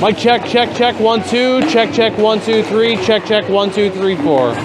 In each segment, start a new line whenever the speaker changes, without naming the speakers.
Mic check, check, check, 1, 2, check, check, 1, 2, 3, check, check, 1, 2, 3, 4.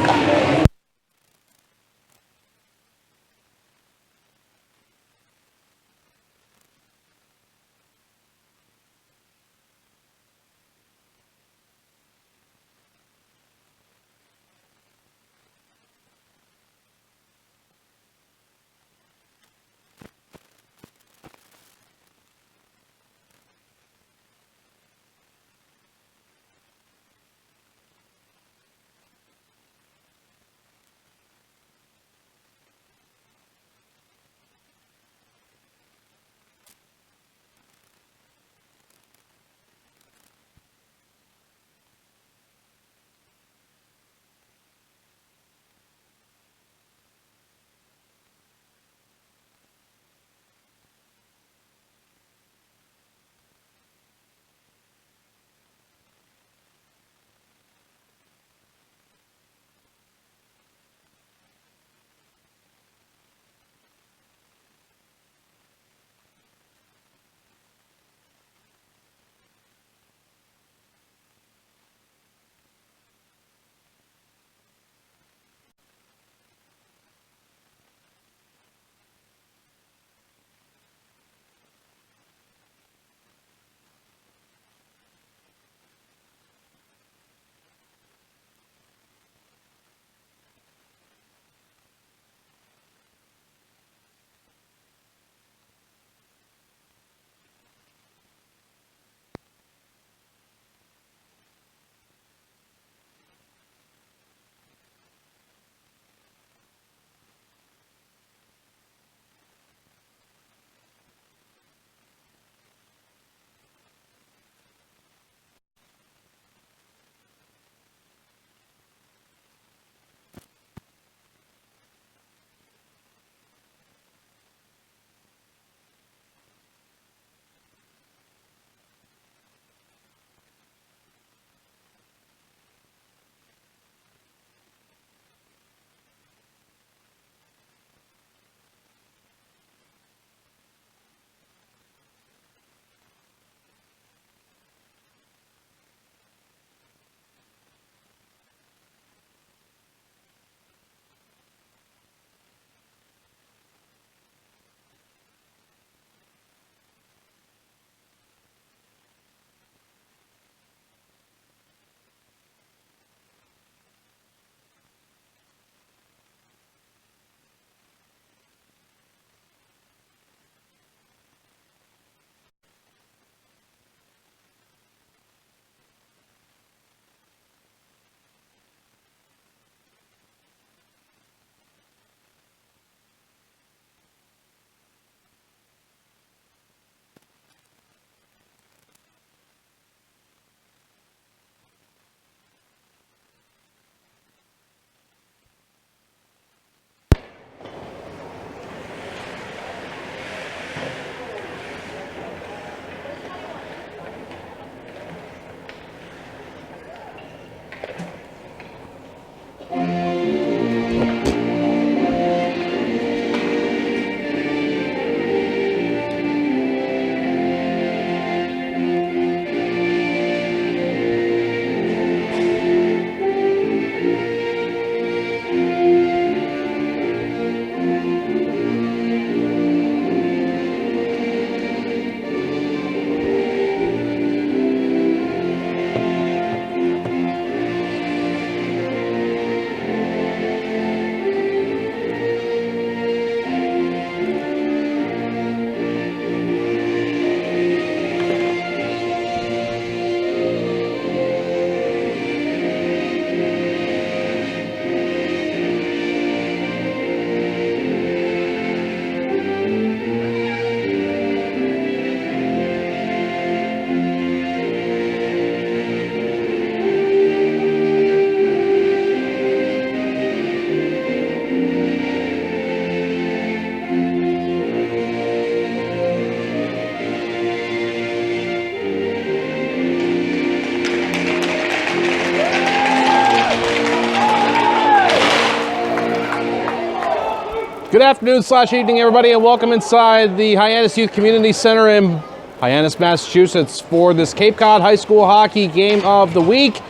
Good afternoon / evening, everybody, and welcome inside the Hyannis Youth Community Center in Hyannis, Massachusetts for this Cape Cod High School Hockey Game of the Week.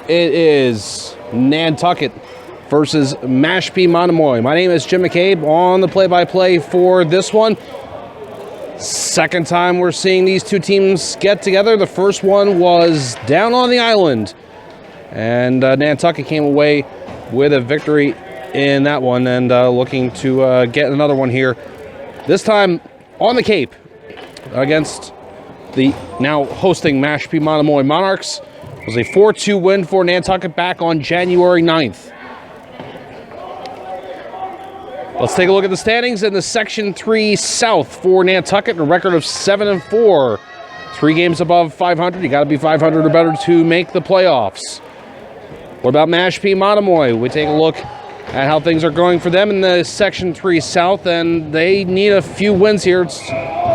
It is Nantucket versus Mashpee Monomoy. My name is Jim McCabe on the play-by-play for this one. Second time we're seeing these two teams get together. The first one was down on the island, and Nantucket came away with a victory in that one, and looking to get another one here. This time on the Cape against the now hosting Mashpee Monomoy Monarchs. It was a 4-2 win for Nantucket back on January 9th. Let's take a look at the standings in the Section 3 South for Nantucket, a record of 7-4. 3 games above 500. You got to be 500 or better to make the playoffs. What about Mashpee Monomoy? We take a look at how things are going for them in the Section 3 South, and they need a few wins here. It's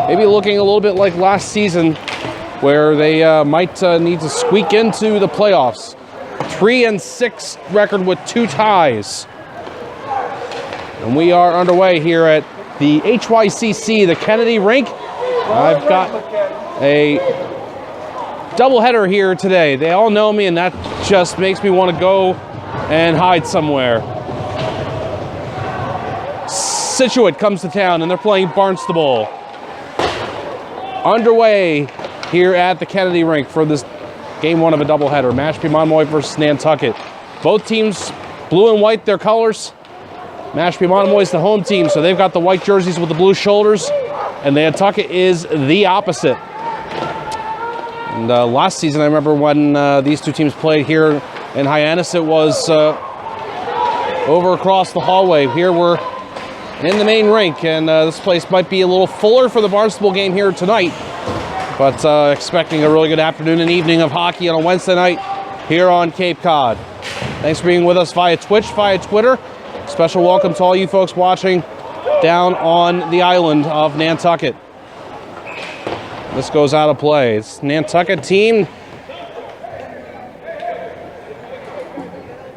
maybe looking a little bit like last season, where they might need to squeak into the playoffs. 3-6 record with 2 ties. And we are underway here at the HYCC, the Kennedy Rink. I've got a doubleheader here today. They all know me, and that just makes me want to go and hide somewhere. Situate comes to town, and they're playing Barnstable. Underway here at the Kennedy Rink for this game 1 of a doubleheader. Mashpee Monomoy versus Nantucket. Both teams blue and white, their colors. Mashpee Monomoy is the home team, so they've got the white jerseys with the blue shoulders, and Nantucket is the opposite. And last season, I remember when these two teams played here in Hyannis, it was over across the hallway. Here we're in the main rink, and this place might be a little fuller for the Barnstable game here tonight, but expecting a really good afternoon and evening of hockey on a Wednesday night here on Cape Cod. Thanks for being with us via Twitch, via Twitter. Special welcome to all you folks watching down on the island of Nantucket. This goes out of play. It's Nantucket team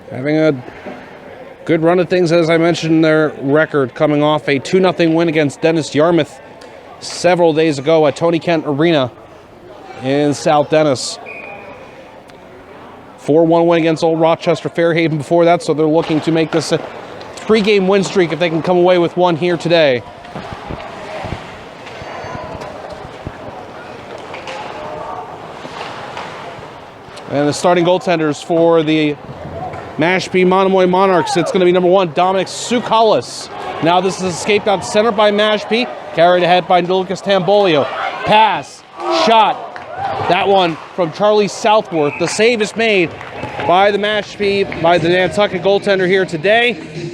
having a good run of things, as I mentioned, their record coming off a 2-0 win against Dennis Yarmouth several days ago at Tony Kent Arena in South Dennis. 4-1 win against Old Rochester Fairhaven before that, so they're looking to make this a 3-game win streak if they can come away with one here today. And the starting goaltenders for the Mashpee Monomoy Monarchs, it's going to be number 1, Dominic Sukalis. Now this is escaped out center by Mashpee, carried ahead by Lucas Tambolio. Pass, shot, that one from Charlie Southworth. The save is made by the Mashpee, by the Nantucket goaltender here today.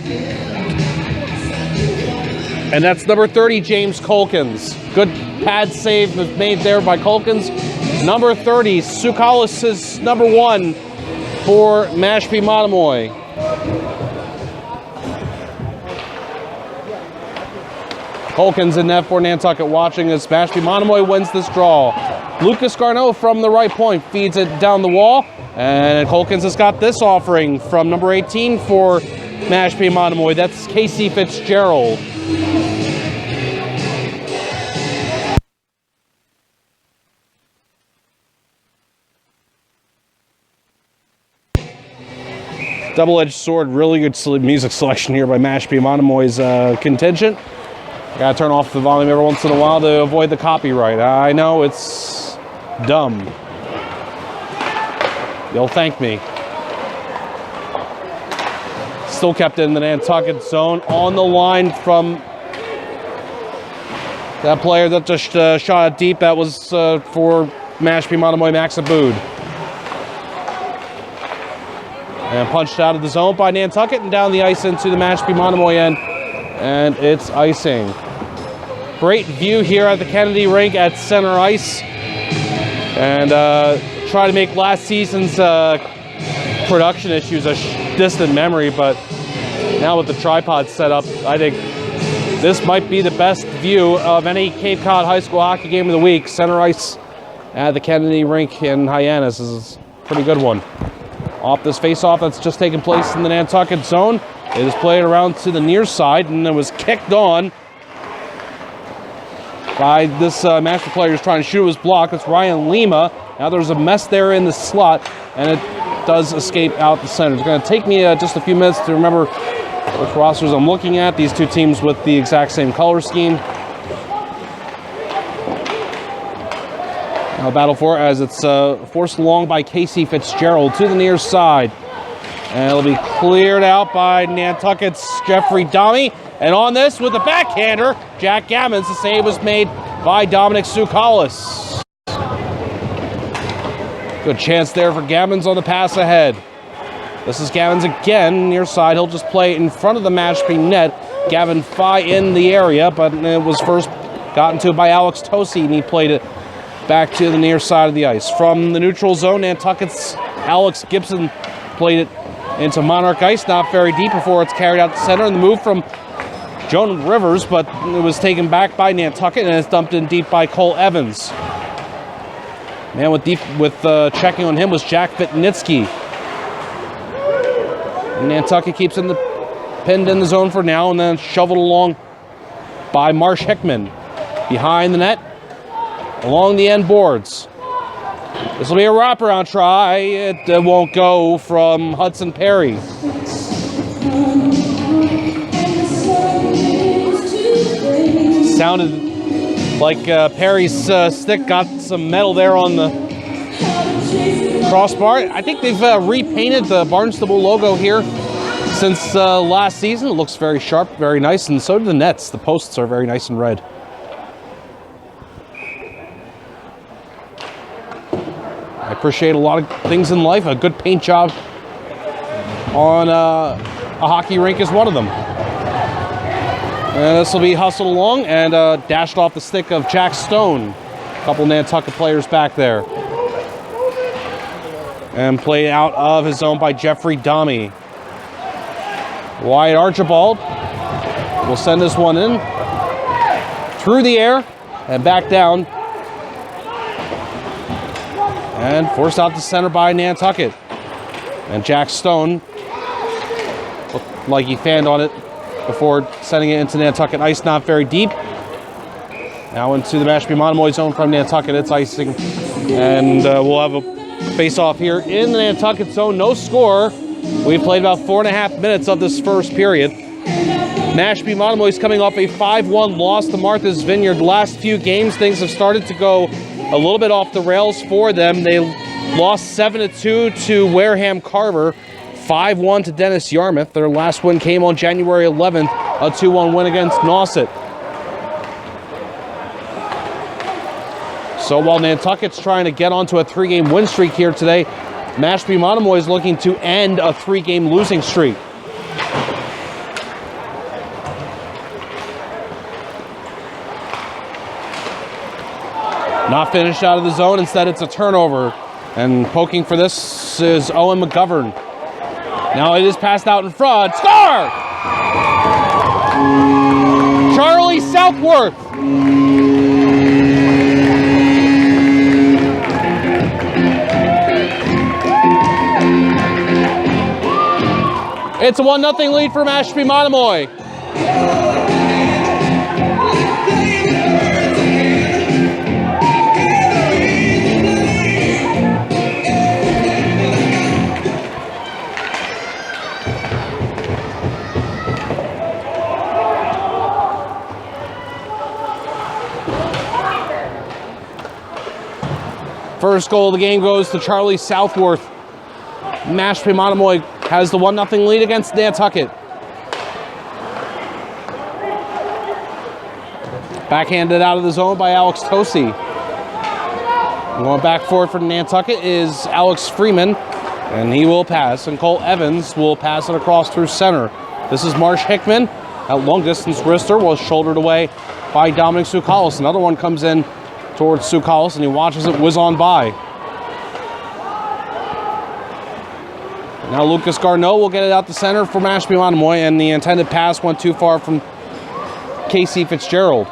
And that's number 30, James Colkins. Good pad save made there by Colkins. Number 30, Sukalis is number 1 for Mashpee Monomoy. Colkins in net for Nantucket, watching as Mashpee Monomoy wins this draw. Lucas Garneau from the right point feeds it down the wall, and Colkins has got this offering from number 18 for Mashpee Monomoy. That's Casey Fitzgerald. Double-edged sword, really good music selection here by Mashpee Monomoy's contingent. Gotta turn off the volume every once in a while to avoid the copyright. I know, it's dumb. You'll thank me. Still kept in the Nantucket zone. On the line from that player that just shot it deep. That was for Mashpee Monomoy, Max Abood. And punched out of the zone by Nantucket and down the ice into the Mashpee Monomoy end. And it's icing. Great view here at the Kennedy Rink at center ice. And try to make last season's production issues a distant memory, but now with the tripod set up, I think this might be the best view of any Cape Cod High School Hockey Game of the Week. Center ice at the Kennedy Rink in Hyannis is a pretty good one. Off this face-off that's just taken place in the Nantucket zone. It is played around to the near side, and it was kicked on by this Mashpee player who's trying to shoot his block. It's Ryan Lima. Now there's a mess there in the slot, and it does escape out the center. It's going to take me just a few minutes to remember which rosters I'm looking at. These two teams with the exact same color scheme. Now battle for it as it's forced along by Casey Fitzgerald to the near side. And it'll be cleared out by Nantucket's Jeffrey Domi. And on this with the backhander, Jack Gammons. The save was made by Dominic Tsoukalis. Good chance there for Gammons on the pass ahead. This is Gammons again, near side. He'll just play in front of the Mashpee net. Gavin Fye in the area, but it was first gotten to by Alex Tosi, and he played it back to the near side of the ice. From the neutral zone, Nantucket's Alex Gibson played it into Monarch ice, not very deep before it's carried out to center. And the move from Joan Rivers, but it was taken back by Nantucket, and it's dumped in deep by Cole Evans. Man with checking on him was Jack Vitnitsky. Nantucket keeps in pinned in the zone for now, and then shoveled along by Marsh Hickman. Behind the net, along the end boards. This will be a wraparound try. It won't go from Hudson Perry. Sounded like Perry's stick got some metal there on the crossbar. I think they've repainted the Barnstable logo here since last season. It looks very sharp, very nice, and so do the nets. The posts are very nice and red. I appreciate a lot of things in life. A good paint job on a hockey rink is one of them. And this will be hustled along and dashed off the stick of Jack Stone. A couple Nantucket players back there. And played out of his zone by Jeffrey Domi. Wyatt Archibald will send this one in through the air and back down. And forced out to center by Nantucket. And Jack Stone looked like he fanned on it before sending it into Nantucket ice, not very deep. Now into the Mashpee Monomoy zone from Nantucket. It's icing. And we'll have a face-off here in the Nantucket zone. No score. We've played about 4.5 minutes of this first period. Mashpee Monomoy's coming off a 5-1 loss to Martha's Vineyard. The last few games, things have started to go a little bit off the rails for them. They lost 7-2 to Wareham Carver, 5-1 to Dennis Yarmouth. Their last win came on January 11th, a 2-1 win against Nauset. So while Nantucket's trying to get onto a 3-game win streak here today, Mashpee Monomoy is looking to end a 3-game losing streak. Not finished out of the zone. Instead, it's a turnover. And poking for this is Owen McGovern. Now it is passed out in front. Score! Charlie Southworth. It's a 1-0 lead for Mashpee Monomoy. First goal of the game goes to Charlie Southworth. Mashpee Monomoy has the 1-0 lead against Nantucket. Backhanded out of the zone by Alex Tosi. Going back forward for Nantucket is Alex Freeman, and he will pass, and Cole Evans will pass it across through center. This is Marsh Hickman. That long-distance wrister was shouldered away by Dominic Tsoukalis. Another one comes in towards Tsoukalis, and he watches it whiz on by. Now Lucas Garneau will get it out the center for Mashpee Monomoy, and the intended pass went too far from Casey Fitzgerald.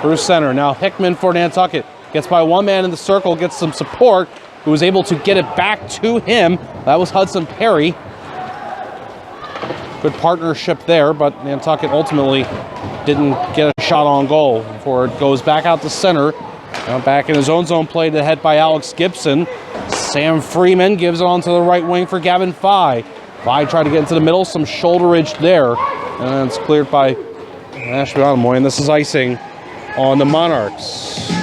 Through center. Now Hickman for Nantucket. Gets by one man in the circle, gets some support, who was able to get it back to him. That was Hudson Perry. good partnership there, but Nantucket ultimately didn't get a shot on goal before it goes back out to center. Now back in his own zone, played ahead by Alex Gibson. Sam Freeman gives it on to the right wing for Gavin Fye. Fye tried to get into the middle, some shoulderage there, and it's cleared by Mashpee Monomoy, and this is icing on the Monarchs.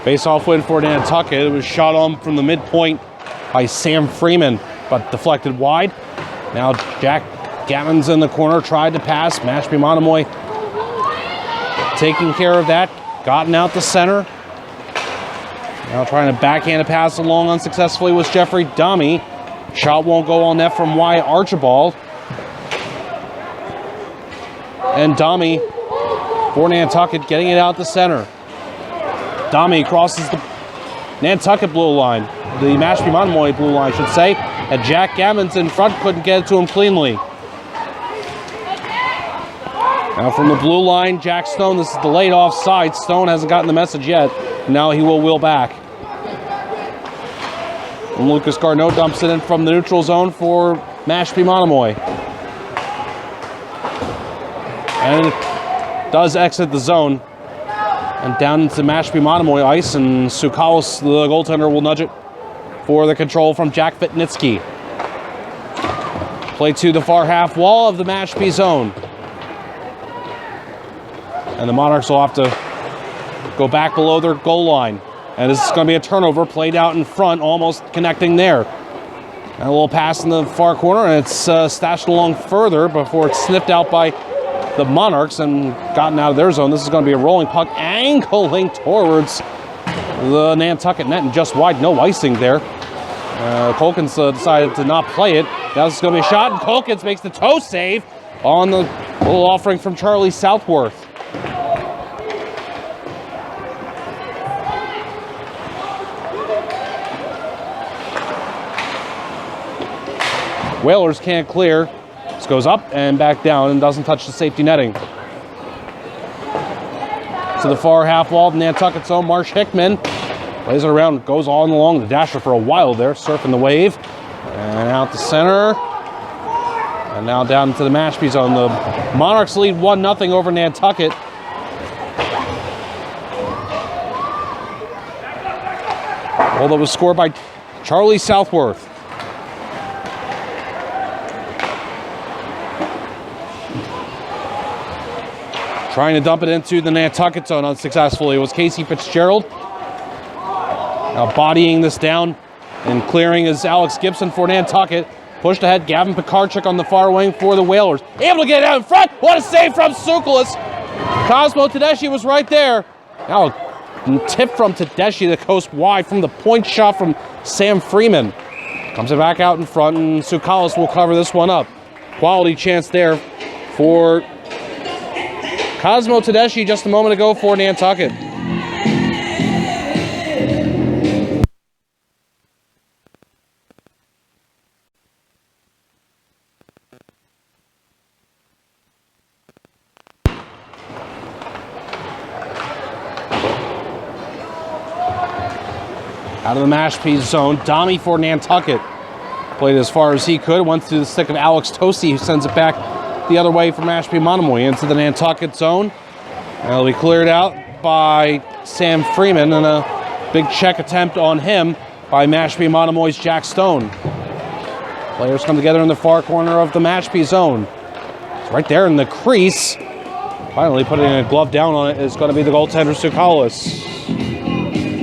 Face-off win for Nantucket. It was shot on from the midpoint by Sam Freeman, but deflected wide. Now Jack Gavin's in the corner, tried to pass. Mashpee Monomoy taking care of that. Gotten out the center. Now trying to backhand a pass along unsuccessfully was Jeffrey Dummy. Shot won't go on net from Wyatt Archibald. And Dummy for Nantucket getting it out the center. Dummy crosses the Nantucket blue line, the Mashpee Monomoy blue line, I should say. And Jack Gavin's in front, couldn't get it to him cleanly. Now from the blue line, Jack Stone. This is delayed offside. Stone hasn't gotten the message yet. Now he will wheel back. And Lucas Garneau dumps it in from the neutral zone for Mashpee Monomoy. And it does exit the zone. And down into Mashpee Monomoy ice, and Sukalos, the goaltender, will nudge it for the control from Jack Vitnitsky. Play to the far half wall of the Mashpee zone. And the Monarchs will have to go back below their goal line. And this is going to be a turnover, played out in front, almost connecting there. And a little pass in the far corner, and it's stashed along further before it's sniffed out by the Monarchs and gotten out of their zone. This is going to be a rolling puck angling towards the Nantucket net and just wide. No icing there. Colkins decided to not play it. Now this is going to be a shot, and Colkins makes the toe save on the little offering from Charlie Southworth. Whalers can't clear. This goes up and back down and doesn't touch the safety netting. To the far half wall of Nantucket's zone, Marsh Hickman plays it around, goes on along the dasher for a while there, surfing the wave. And out the center. And now down into the Mashpee zone. The Monarchs lead 1-0 over Nantucket. Goal that was scored by Charlie Southworth. Trying to dump it into the Nantucket zone unsuccessfully. It was Casey Fitzgerald. Now bodying this down and clearing is Alex Gibson for Nantucket. Pushed ahead, Gavin Pekarchuk on the far wing for the Whalers. Able to get it out in front. What a save from Sukalos. Cosmo Tedeschi was right there. Now a tip from Tedeschi that goes wide from the point shot from Sam Freeman. Comes it back out in front, and Sukalos will cover this one up. Quality chance there for Cosmo Tedeschi just a moment ago for Nantucket. Out of the Mashpee zone, Dommy for Nantucket. Played as far as he could, went through the stick of Alex Tosi, who sends it back the other way for Mashpee Monomoy into the Nantucket zone. And it'll be cleared out by Sam Freeman, and a big check attempt on him by Mashpee Monomoy's Jack Stone. Players come together in the far corner of the Mashpee zone. It's right there in the crease. Finally putting a glove down on it is going to be the goaltender Sukalos.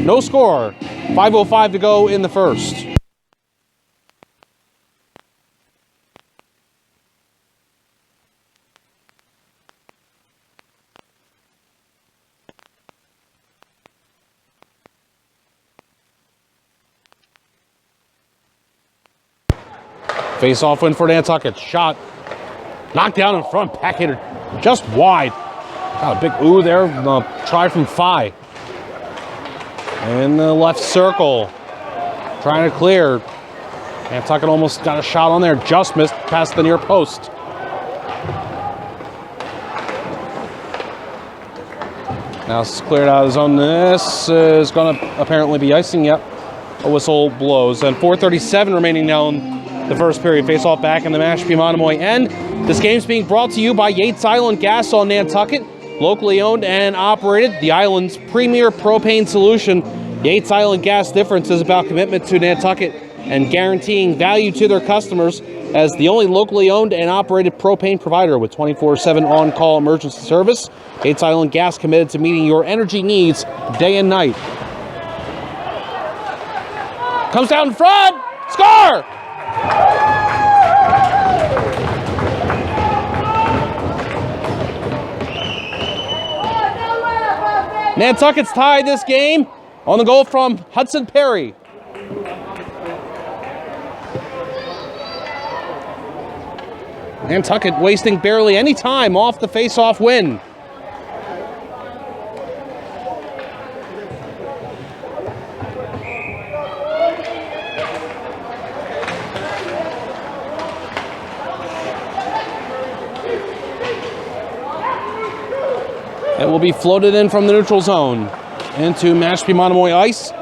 No score. 5:05 to go in the first. Face-off win for Nantucket. Shot knocked down in front. Back hitter just wide. Got a big ooh there. Try from Phi. In the left circle. Trying to clear. Nantucket almost got a shot on there. Just missed past the near post. Now it's cleared out of the zone. This is going to apparently be icing. Yep. A whistle blows. And 4:37 remaining now in the first period. Face off back in the Mashpee Monomoy end. This game's being brought to you by Yates Island Gas on Nantucket. Locally owned and operated. The island's premier propane solution. Yates Island Gas difference is about commitment to Nantucket and guaranteeing value to their customers as the only locally owned and operated propane provider with 24/7 on-call emergency service. Yates Island Gas committed to meeting your energy needs day and night. Comes down in front, score! Nantucket's tied this game on the goal from Hudson Perry. Nantucket wasting barely any time off the face-off win. It will be floated in from the neutral zone into Mashpee Monomoy ice.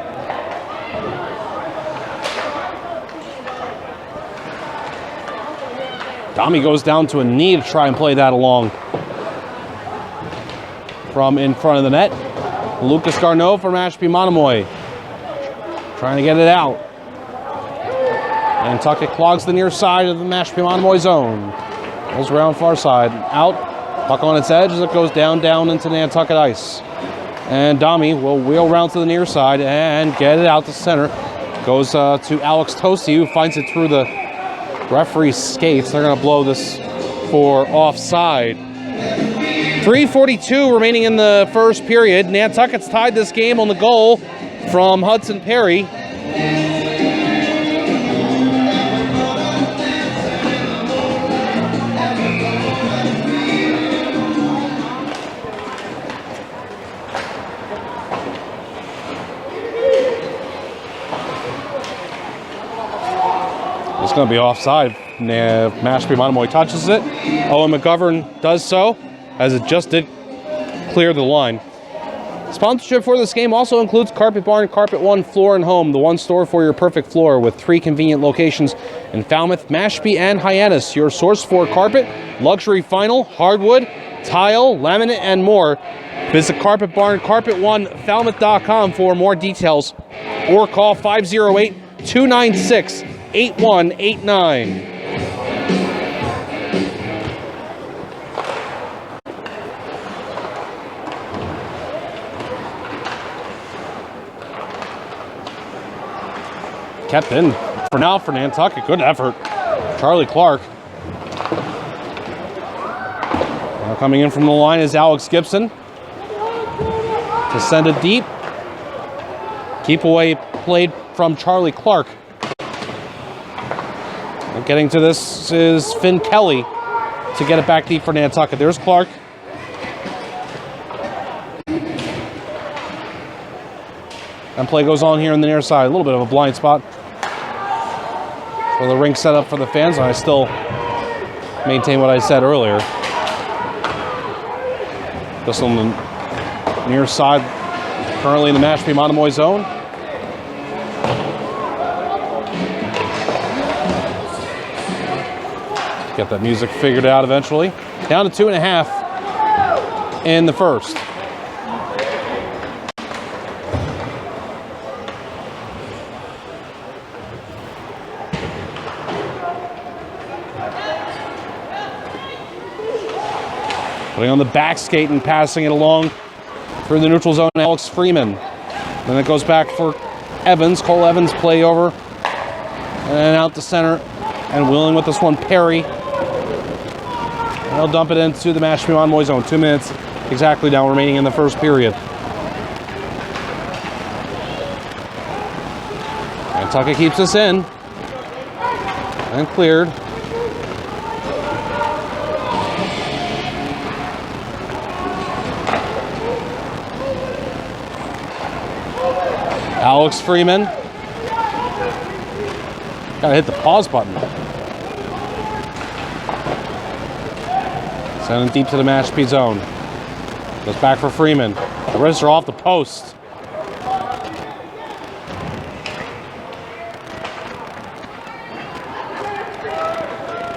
Dami goes down to a knee to try and play that along. From in front of the net, Lucas Garneau for Mashpee Monomoy. Trying to get it out. Nantucket clogs the near side of the Mashpee Monomoy zone. Goes around far side, out. Puck on its edge as it goes down into Nantucket ice. And Dami will wheel around to the near side and get it out to center. Goes to Alex Tosi, who finds it through the referee's skates. They're going to blow this for offside. 3:42 remaining in the first period. Nantucket's tied this game on the goal from Hudson Perry. It's going to be offside. Mashpee Monomoy touches it. Owen McGovern does so, as it just did clear the line. Sponsorship for this game also includes Carpet Barn, Carpet One, Floor and Home, the one store for your perfect floor with 3 convenient locations in Falmouth, Mashpee, and Hyannis. Your source for carpet, luxury vinyl, hardwood, tile, laminate, and more. Visit Carpet Barn, Carpet One, Falmouth.com for more details or call 508-296-8189. Kept in for now for Nantucket. Good effort. Charlie Clark. Now coming in from the line is Alex Gibson. To send it deep. Keep away played from Charlie Clark. And getting to this is Finn Kelly to get it back deep for Nantucket. There's Clark. And play goes on here on the near side. A little bit of a blind spot. So the rink set up for the fans, and I still maintain what I said earlier. Just on the near side, currently in the Mashpee Monomoy zone. Get that music figured out eventually. Down to 2.5 in the first. Putting on the back skate and passing it along through the neutral zone, Alex Freeman. Then it goes back for Evans. Cole Evans play over. And out to center. And wheeling with this one, Perry. They'll dump it into the Mashpee Monomoy zone. 2 minutes exactly now remaining in the first period. Nantucket keeps us in. And cleared. Alex Freeman. Gotta hit the pause button. Sending deep to the Mashpee zone. Goes back for Freeman. The wrists are off the post.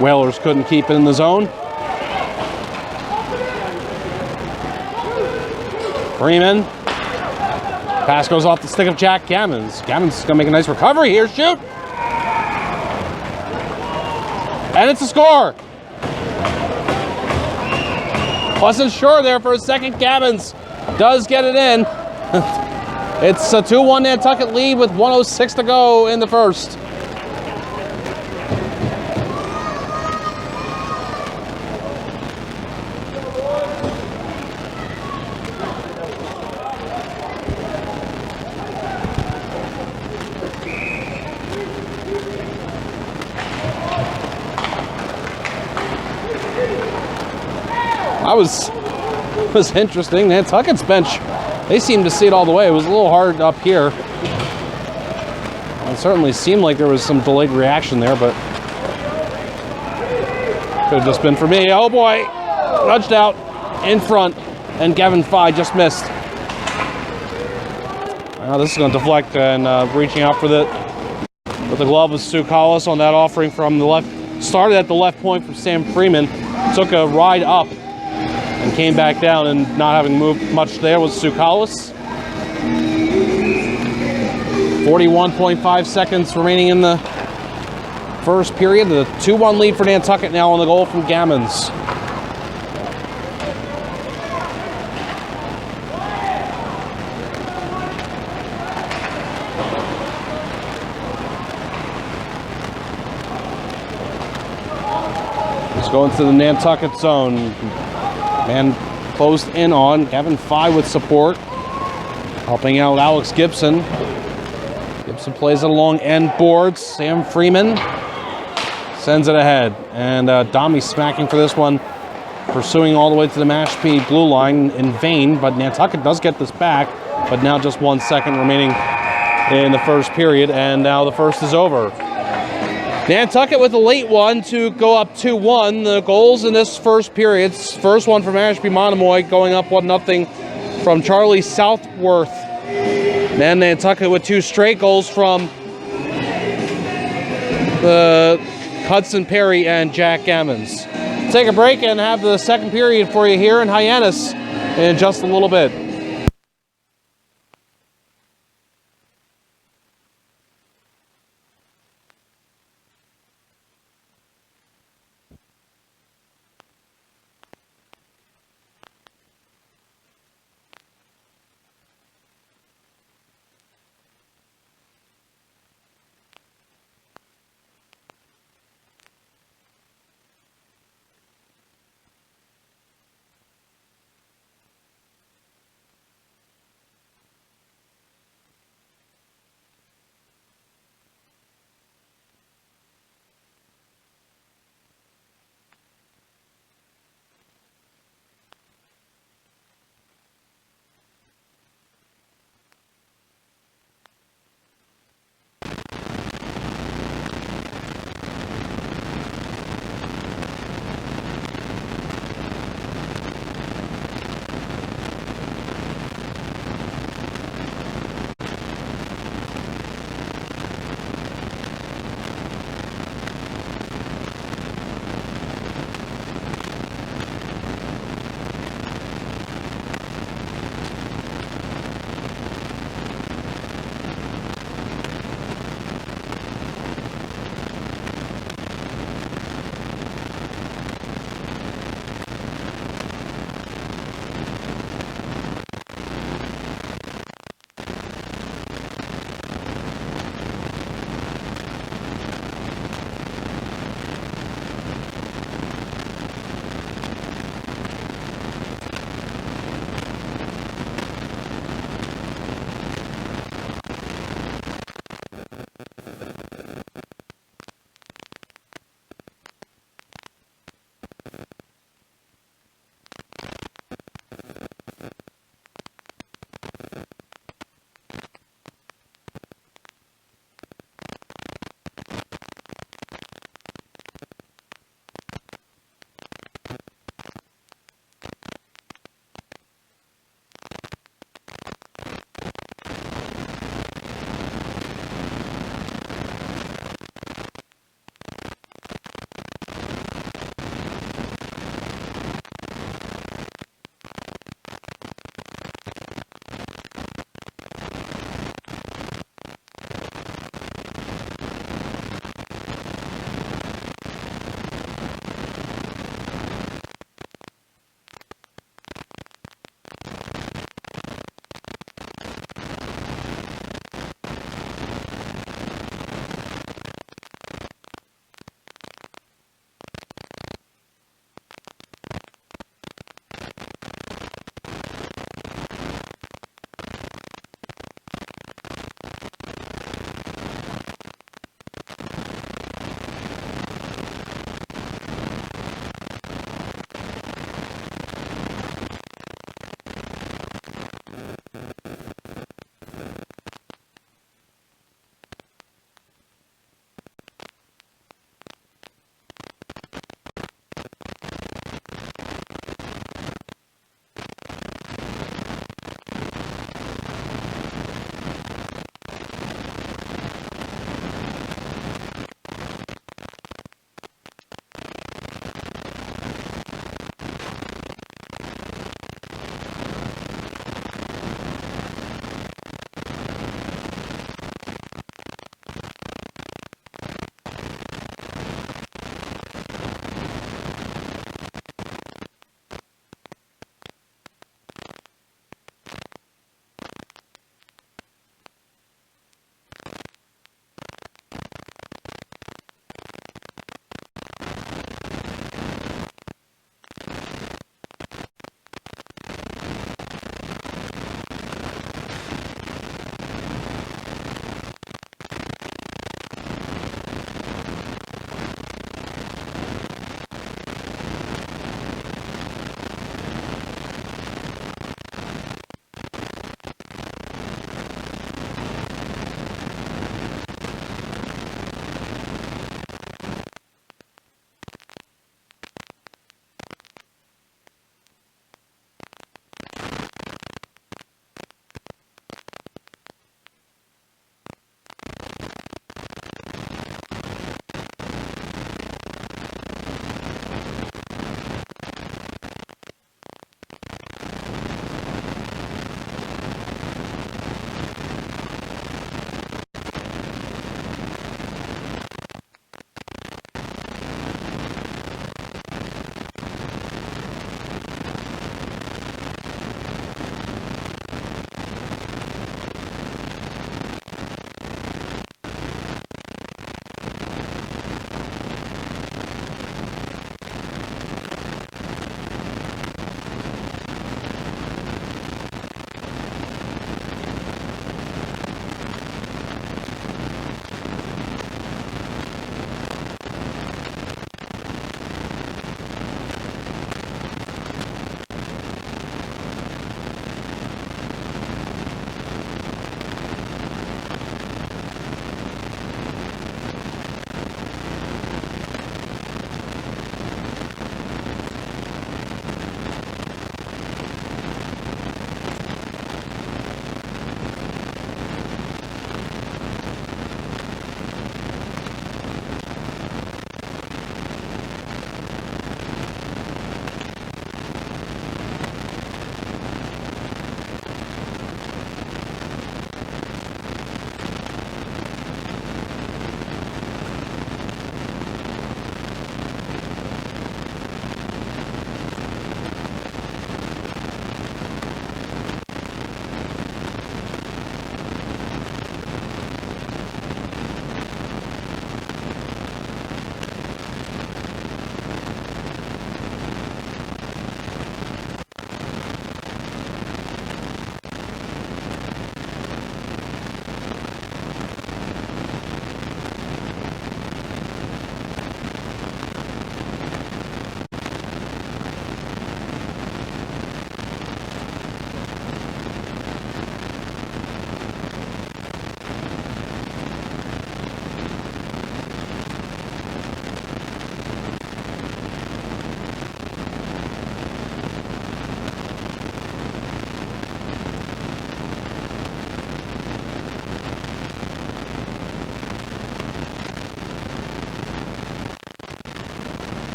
Whalers couldn't keep it in the zone. Freeman. Pass goes off the stick of Jack Gammons. Gammons gonna make a nice recovery here. Shoot! And it's a score! Wasn't sure there for a second. Gammons does get it in. It's a 2-1 Nantucket lead with 1:06 to go in the first. Was interesting. Nantucket's bench, they seemed to see it all the way. It was a little hard up here. It certainly seemed like there was some delayed reaction there, but could have just been for me. Oh boy, nudged out in front, and Gavin Fye just missed. Now this is going to deflect, and reaching out for the glove was Sue Collis on that offering from the left. Started at the left point from Sam Freeman, took a ride up, and came back down, and not having moved much there was Sue Collis. 41.5 seconds remaining in the first period. The 2-1 lead for Nantucket now on the goal from Gammons. Let's go into the Nantucket zone. Man closed in on. Gavin Fye with support. Helping out Alex Gibson. Gibson plays it along end boards. Sam Freeman sends it ahead. And Domi smacking for this one. Pursuing all the way to the Mashpee blue line in vain. But Nantucket does get this back. But now just 1 second remaining in the first period. And now the first is over. Nantucket with a late one to go up 2-1. The goals in this first period. First one from Mashpee Monomoy, going up 1-0 from Charlie Southworth. Then Nantucket with 2 straight goals from the Hudson Perry and Jack Gammons. Take a break and have the second period for you here in Hyannis in just a little bit.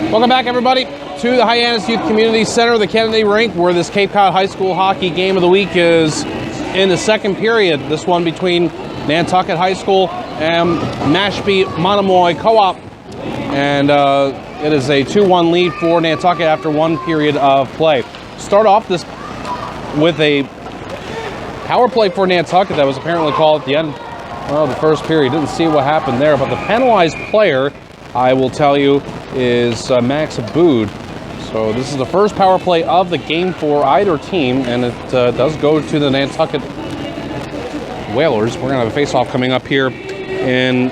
Welcome back, everybody, to the Hyannis Youth Community Center, the Kennedy Rink, where this Cape Cod High School hockey game of the week is in the second period. This one between Nantucket High School and Mashpee Monomoy Co-op. And it is a 2-1 lead for Nantucket after one period of play. Start off this with a power play for Nantucket that was apparently called at the end of the first period. Didn't see what happened there, but the penalized player, I will tell you, is Max Abood. So this is the first power play of the game for either team, and it does go to the Nantucket Whalers. We're going to have a face-off coming up here in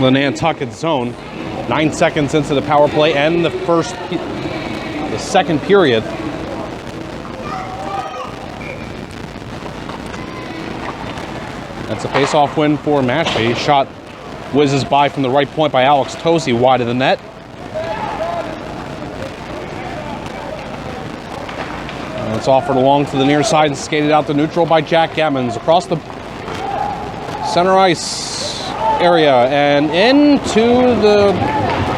the Nantucket zone. 9 seconds into the power play and the second period. That's a face-off win for Mashpee. Shot whizzes by from the right point by Alex Tosi, wide of the net. And it's offered along to the near side and skated out to neutral by Jack Gammons across the center ice area and into the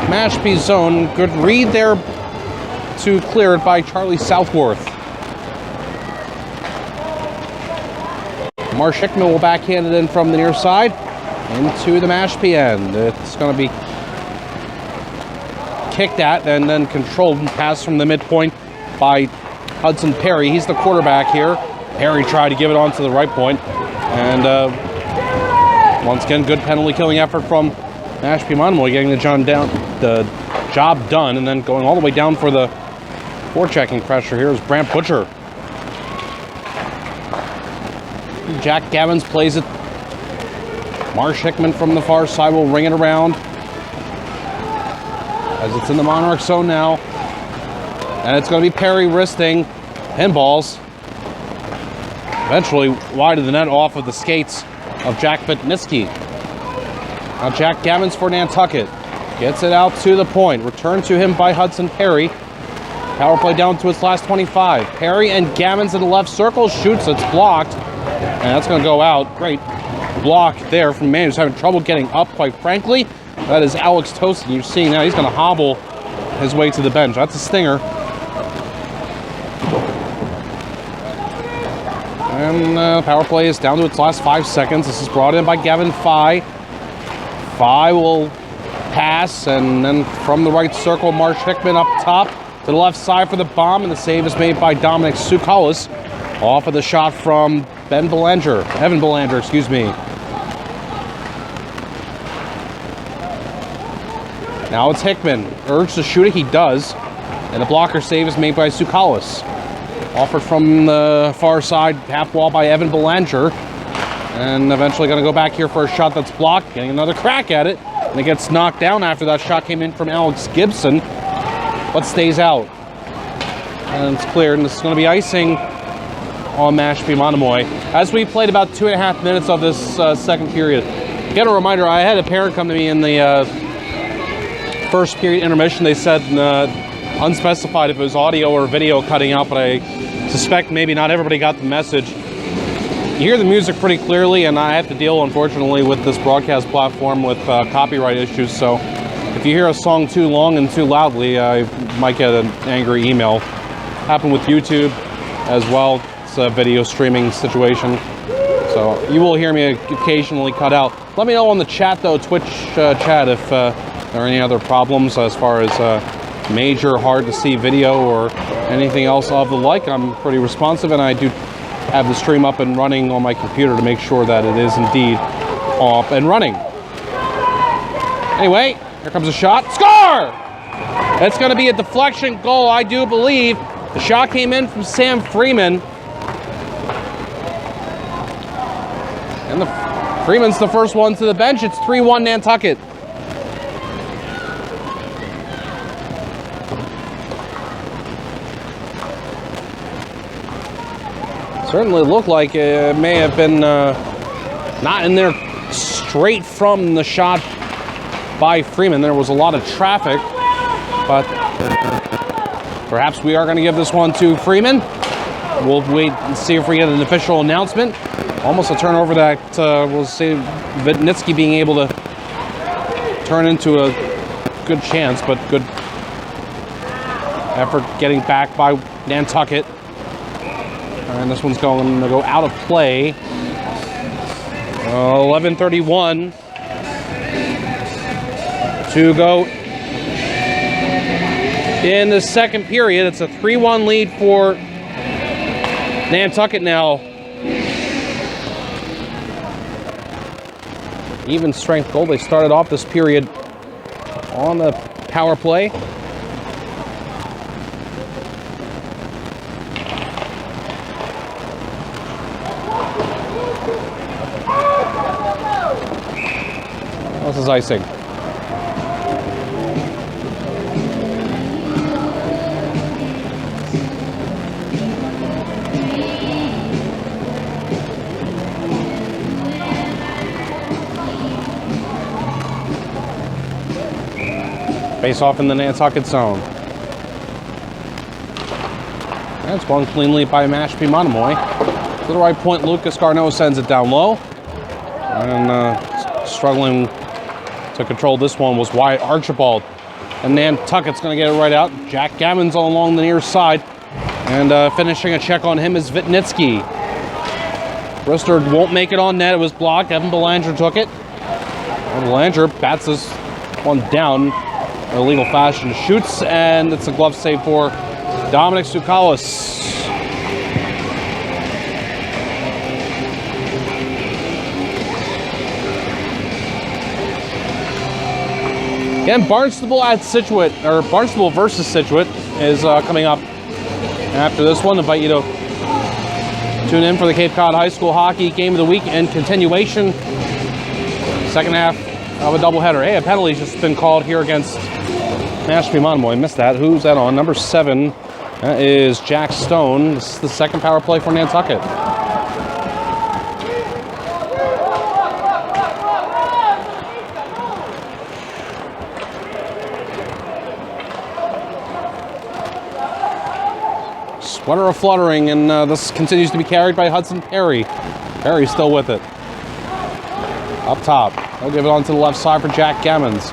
Mashpee zone. Good read there to clear it by Charlie Southworth. Marsh Hickman will backhand it in from the near side into the Mashpee end. It's going to be kicked at and then controlled and passed from the midpoint by Hudson Perry. He's the quarterback here. Perry tried to give it on to the right point. And once again, good penalty killing effort from Mashpee Monomoy, getting the job done, and then going all the way down for the forechecking pressure. Here is Brant Butcher. Jack Gammons plays it. Marsh Hickman from the far side will ring it around as it's in the Monarch zone now. And it's going to be Perry wristing pinballs. Eventually wide of the net off of the skates of Jack Bitniski. Now Jack Gammons for Nantucket. Gets it out to the point. Returned to him by Hudson Perry. Power play down to its last 25. Perry and Gammons in the left circle. Shoots. It's blocked. And that's going to go out. Great block there from a man who's having trouble getting up, quite frankly. That is Alex Tosi. You're seeing now he's going to hobble his way to the bench. That's a stinger. And power play is down to its last 5 seconds. This is brought in by Gavin Fye. Fye will pass, and then from the right circle, Marsh Hickman up top to the left side for the bomb, and the save is made by Dominic Sukalis off of the shot from Evan Belanger, excuse me. Now it's Hickman. Urged to shoot it, he does. And the blocker save is made by Sukalis. Offered from the far side, half wall by Evan Belanger. And eventually going to go back here for a shot that's blocked. Getting another crack at it. And it gets knocked down after that shot came in from Alex Gibson. But stays out. And it's cleared. And this is going to be icing on Mashpee Monomoy. As we played about 2.5 minutes of this second period. Again, a reminder, I had a parent come to me in the first period intermission. They said unspecified if it was audio or video cutting out, but I suspect maybe not everybody got the message. You hear the music pretty clearly, and I have to deal, unfortunately, with this broadcast platform with copyright issues, so if you hear a song too long and too loudly, I might get an angry email. Happened with YouTube as well. It's a video streaming situation, so you will hear me occasionally cut out. Let me know on the chat, though, Twitch chat, if there are any other problems as far as major hard-to-see video or anything else of the like. I'm pretty responsive, and I do have the stream up and running on my computer to make sure that it is indeed up and running. Anyway, here comes a shot. Score! It's going to be a deflection goal, I do believe. The shot came in from Sam Freeman. And Freeman's the first one to the bench. It's 3-1 Nantucket. Certainly looked like it may have been not in there straight from the shot by Freeman. There was a lot of traffic, but perhaps we are going to give this one to Freeman. We'll wait and see if we get an official announcement. Almost a turnover that we'll see Vitnitsky being able to turn into a good chance, but good effort getting back by Nantucket. And this one's going to go out of play. 11:31 to go in the second period. It's a 3-1 lead for Nantucket now. Even strength goal. They started off this period on the power play. This is icing. Face off in the Nantucket zone. That's one clean lead by Mashpee Monomoy. To the right point, Lucas Garneau sends it down low. And struggling to control this one was Wyatt Archibald. And Nantucket's going to get it right out. Jack Gammons along the near side. And finishing a check on him is Vitnitsky. Brister won't make it on net. It was blocked. Evan Belanger took it. And Belanger bats this one down in illegal fashion. Shoots, and it's a glove save for Dominic Tsoukalos. Again, Barnstable at Scituate, or Barnstable versus Scituate is coming up after this one. I invite you to tune in for the Cape Cod High School Hockey Game of the Week and continuation. Second half of a doubleheader. Hey, a penalty's just been called here against Mashpee Monomoy. Missed that. Who's that on? Number 7. That is Jack Stone. This is the second power play for Nantucket. Sweater a-fluttering, and this continues to be carried by Hudson Perry. Perry's still with it. Up top. He'll give it on to the left side for Jack Gammons.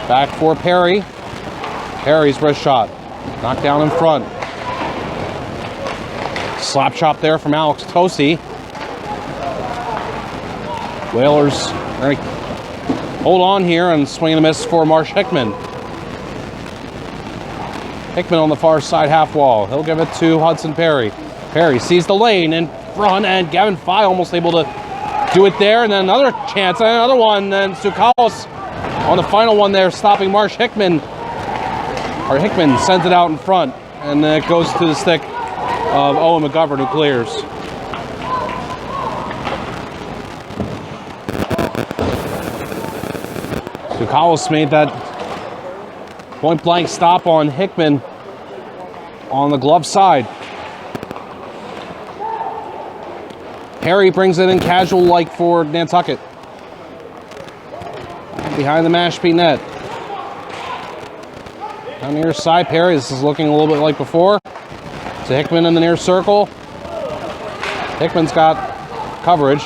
Back for Perry. Perry's wrist shot. Knocked down in front. Slap chop there from Alex Tosi. Whalers are going to hold on here and swing and a miss for Marsh Hickman. Hickman on the far side half wall. He'll give it to Hudson Perry. Perry sees the lane in front, and Gavin Fye almost able to do it there. And then another chance, and another one. And Tsoukalos on the final one there, stopping Marsh Hickman. Or Hickman sends it out in front, and then it goes to the stick of Owen McGovern, who clears. Tsoukalos made that point-blank stop on Hickman on the glove side. Perry brings it in casual-like for Nantucket. Behind the Mashpee net. On the near side, Perry. This is looking a little bit like before. To Hickman in the near circle. Hickman's got coverage.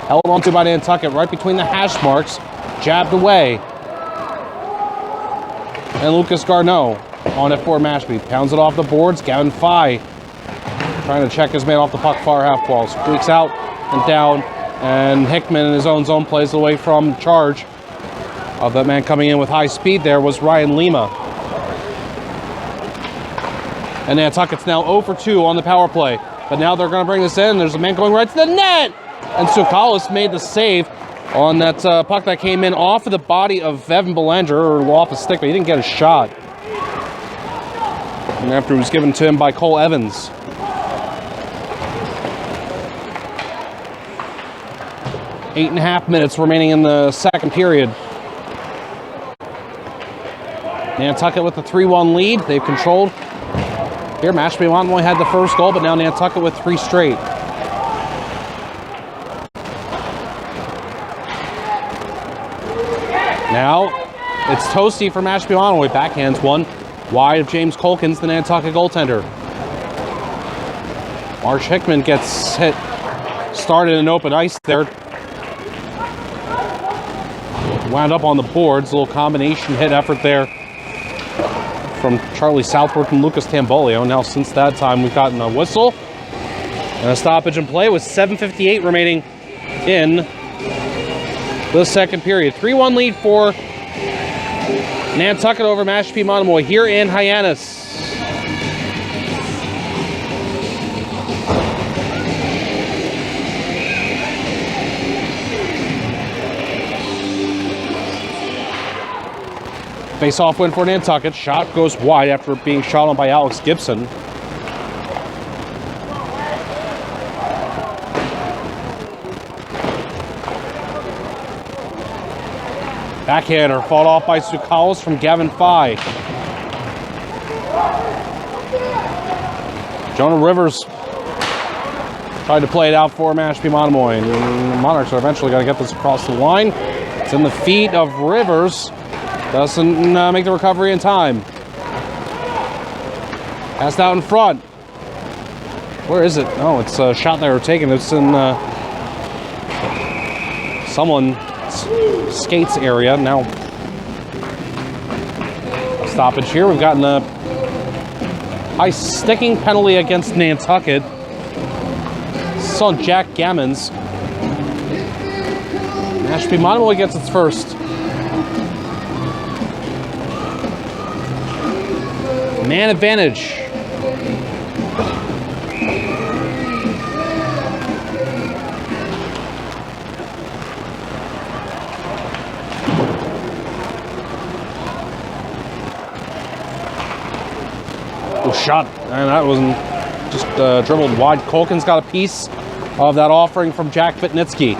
Held onto by Nantucket right between the hash marks. Jabbed away. And Lucas Garneau on it for Mashpee. Pounds it off the boards. Gavin Fye trying to check his man off the puck far half wall. Streaks out and down. And Hickman in his own zone plays away from charge. Of that man coming in with high speed there was Ryan Lima. And Nantucket's now 0 for 2 on the power play. But now they're going to bring this in. There's a man going right to the net. And Tsoukalos made the save on that puck that came in off of the body of Evan Belanger, or off the stick, but he didn't get a shot. And after it was given to him by Cole Evans. Eight and a half minutes remaining in the second period. Nantucket with the 3-1 lead. They've controlled. Here, Mashpee Monomoy had the first goal, but now Nantucket with 3 straight. Now, it's Tosi for Mashpee Monomoy. Backhands one wide of James Colkins, the Nantucket goaltender. Marsh Hickman gets hit, started in open ice there. wound up on the boards. A little combination hit effort there from Charlie Southworth and Lucas Tambolio. Now, since that time, we've gotten a whistle and a stoppage in play with 7:58 remaining in the second period. 3-1 lead for Nantucket over Mashpee Monomoy here in Hyannis. Face-off win for Nantucket. Shot goes wide after being shot on by Alex Gibson. Backhander fought off by Sukalis from Gavin Fye. Jonah Rivers tried to play it out for Mashpee Monomoy. And the Monarchs are eventually going to get this across the line. It's in the feet of Rivers. Doesn't make the recovery in time. Passed out in front. Where is it? Oh, it's a shot they were taking. It's in someone's skates area. Now, stoppage here. We've gotten a high sticking penalty against Nantucket. This is on Jack Gammons. Mashpee Monomoy gets its first. Man advantage. Shot, and that wasn't just dribbled wide. Colkin's got a piece of that offering from Jack Vitnitsky.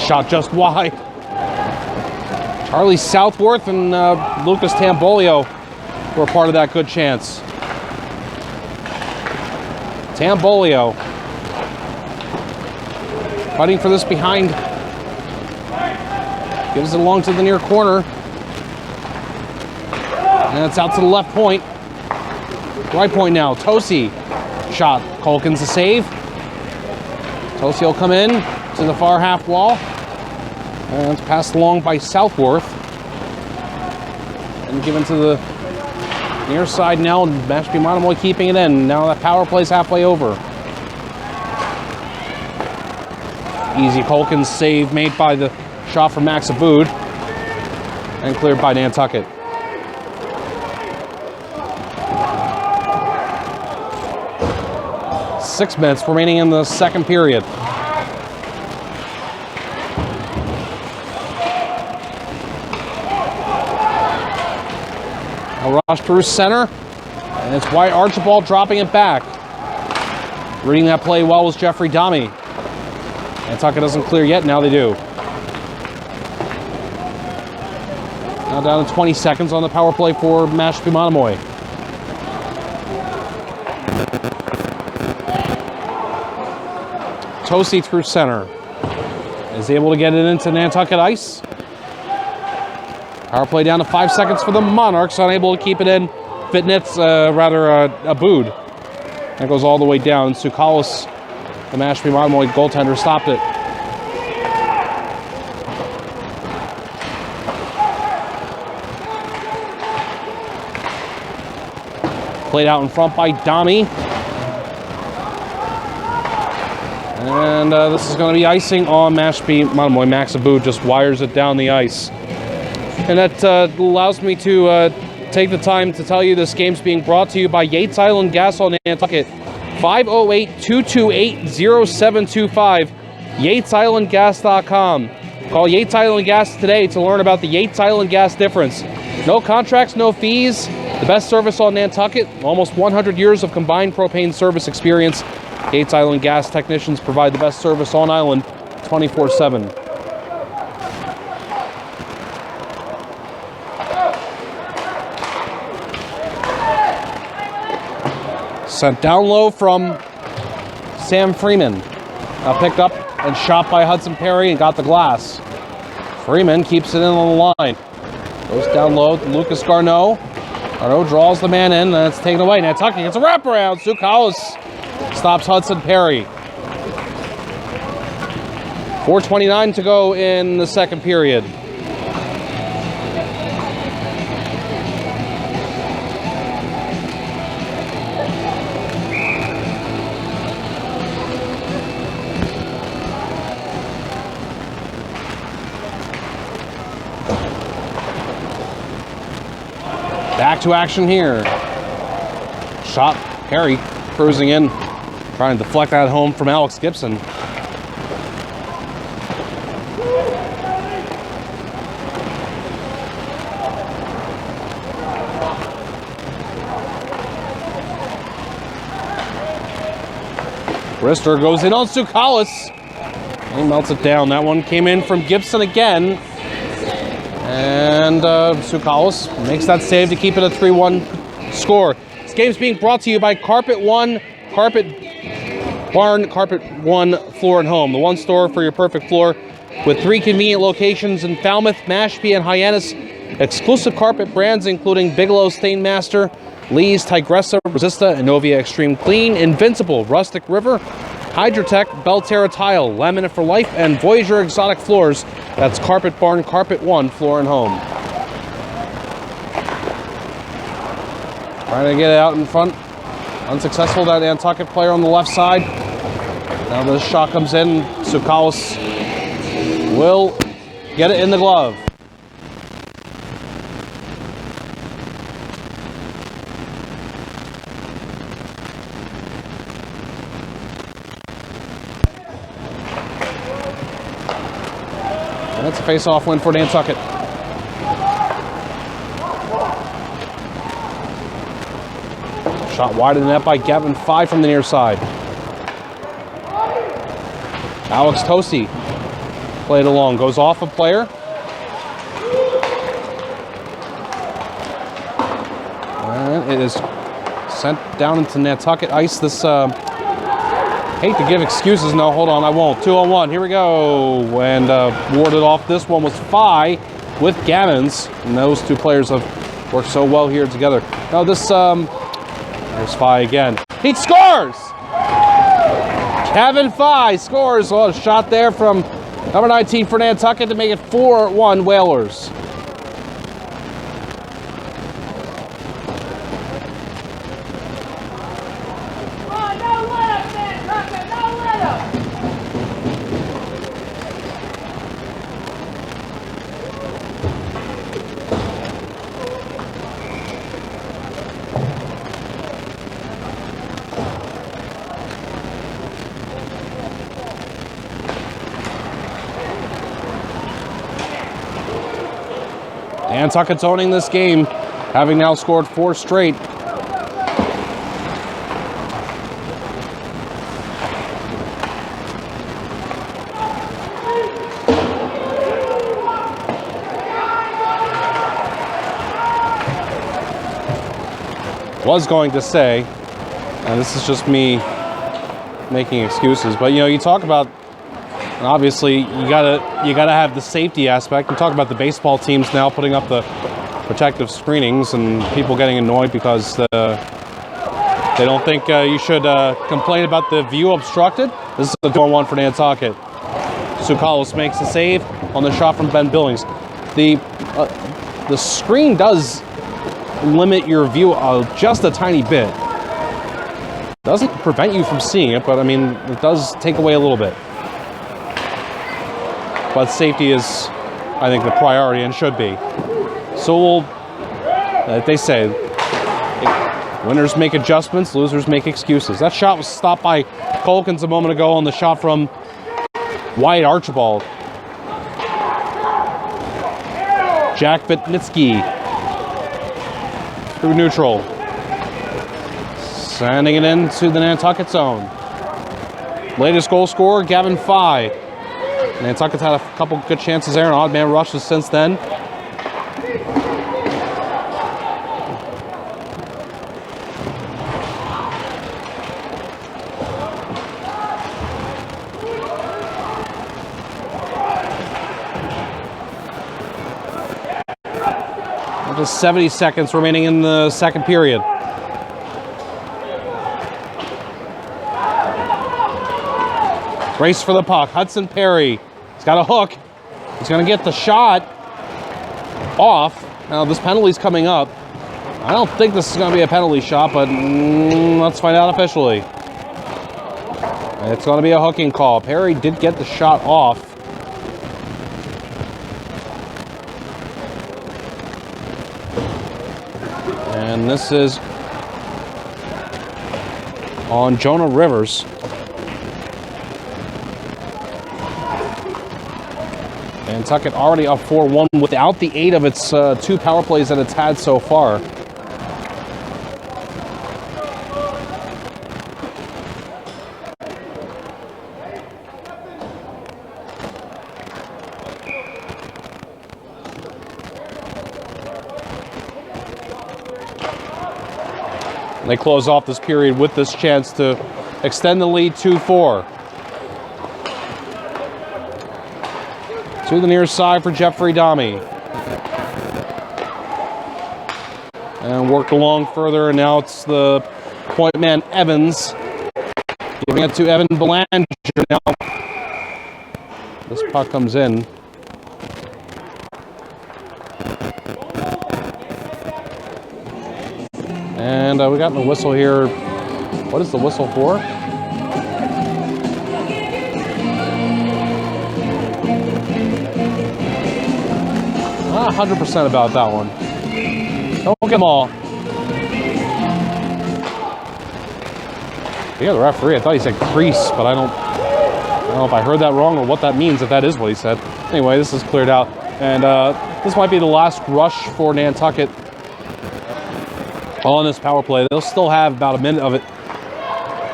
Shot just wide. Charlie Southworth and Lucas Tambolio were part of that good chance. Tambolio fighting for this behind. Gives it along to the near corner. And it's out to the left point. Right point now. Tosi shot. Colkin's a save. Tosi will come in to the far half wall. And it's passed along by Southworth. And given to the near side now. Mashpee Monomoy keeping it in. Now that power play's halfway over. Easy Colkin's save made by the shot from Max Aboud. And cleared by Nantucket. 6 minutes remaining in the second period. A rush through center, and it's Wyatt Archibald dropping it back. Reading that play well was Jeffrey Domi. Nantucket doesn't clear yet, now they do. Now down to 20 seconds on the power play for Mashpee Monomoy. Tosi through center. Is able to get it into Nantucket ice. Power play down to 5 seconds for the Monarchs. Unable to keep it in. Aboud. That goes all the way down. Sukalis, the Mashpee Monomoy goaltender, stopped it. Played out in front by Domi. And this is going to be icing on Mashpee Monomoy. Max Aboud just wires it down the ice. And that allows me to take the time to tell you this game's being brought to you by Yates Island Gas on Nantucket. 508-228-0725. YatesIslandGas.com. Call Yates Island Gas today to learn about the Yates Island Gas difference. No contracts, no fees. The best service on Nantucket. Almost 100 years of combined propane service experience. Yates Island Gas technicians provide the best service on island 24/7. Sent down low from Sam Freeman. Picked up and shot by Hudson Perry and got the glass. Freeman keeps it in on the line. Goes down low to Lucas Garneau. Garneau draws the man in, and it's taken away. Nantucket gets a wraparound. Sukalis stops Hudson Perry. 4:29 to go in the second period. Back to action here. Shot, Perry cruising in, trying to deflect that home from Alex Gibson. Brister goes in on Tsoukalis. He melts it down. That one came in from Gibson again. And Tsoukalis makes that save to keep it a 3-1 score. This game's being brought to you by Carpet One Floor and Home, the one store for your perfect floor, with 3 convenient locations in Falmouth, Mashpee, and Hyannis. Exclusive carpet brands including Bigelow Stainmaster, Lee's, Tigressa, Resista, Innovia Extreme Clean, Invincible, Rustic River, Hydrotech, Belterra Tile, Laminate for Life, and Voyager Exotic Floors. That's Carpet Barn, Carpet One Floor and Home. Trying to get it out in front. Unsuccessful, that Nantucket player on the left side. Now this shot comes in. Tsoukalis will get it in the glove. And it's a face-off win for Nantucket. Shot wide of the net by Gavin Fye from the near side. Alex Tosi played along, goes off a player. And it is sent down into Nantucket ice. This, hate to give excuses. No, hold on, I won't. 2-on-1, here we go. And warded off. This one was Fye with Gammons. And those two players have worked so well here together. Now this, there's Fye again. He scores! Kevin Fye scores. Oh, a shot there from number 19 for Nantucket to make it 4-1 Whalers. Nantucket's owning this game, having now scored 4 straight. Was going to say, and this is just me making excuses, but you know, you talk about, and obviously you gotta have the safety aspect. You talk about the baseball teams now putting up the protective screenings and people getting annoyed because they don't think you should complain about the view obstructed. This is a 2-on-1 for Nantucket. Tsoukalis makes a save on the shot from Ben Billings. The screen does limit your view just a tiny bit. Doesn't prevent you from seeing it, but I mean, it does take away a little bit. But safety is, I think, the priority and should be. So we'll, like they say, winners make adjustments, losers make excuses. That shot was stopped by Colkins a moment ago on the shot from Wyatt Archibald. Jack Vitnitsky through neutral. Sending it into the Nantucket zone. Latest goal scorer, Gavin Fye. Nantucket's had a couple good chances there, and odd man rushes since then. Just 70 seconds remaining in the second period. Race for the puck. Hudson Perry He's got a hook. He's going to get the shot off. Now, this penalty's coming up. I don't think this is going to be a penalty shot, but let's find out officially. It's going to be a hooking call. Perry did get the shot off. And this is on Jonah Rivers. Nantucket already up 4-1 without the 8 of its 2 power plays that it's had so far. And they close off this period with this chance to extend the lead 2-4. To the near side for Jeffrey Dami. And worked along further, and now it's the point man Evans. Giving it to Evan Belanger now. This puck comes in. And we got the whistle here. What is the whistle for? 100% about that one. Don't get them all. Yeah, the referee, I thought he said crease, but I don't know if I heard that wrong or what that means, if that is what he said. Anyway, this is cleared out. And this might be the last rush for Nantucket on this power play. They'll still have about a minute of it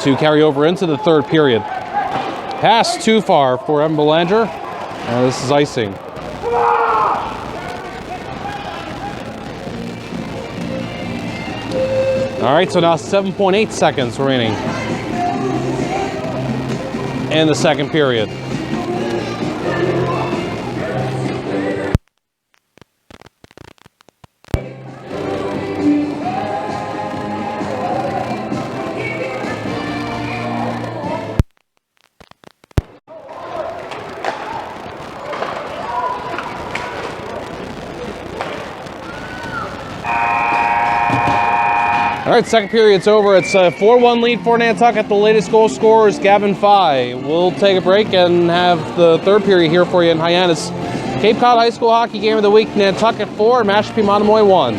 to carry over into the third period. Pass too far for Evan Belanger. And this is icing. All right, so now 7.8 seconds remaining in the second period. All right, second period's over. It's a 4-1 lead for Nantucket. The latest goal scorer is Gavin Fye. We'll take a break and have the third period here for you in Hyannis. Cape Cod High School Hockey Game of the Week, Nantucket 4, Mashpee Monomoy 1.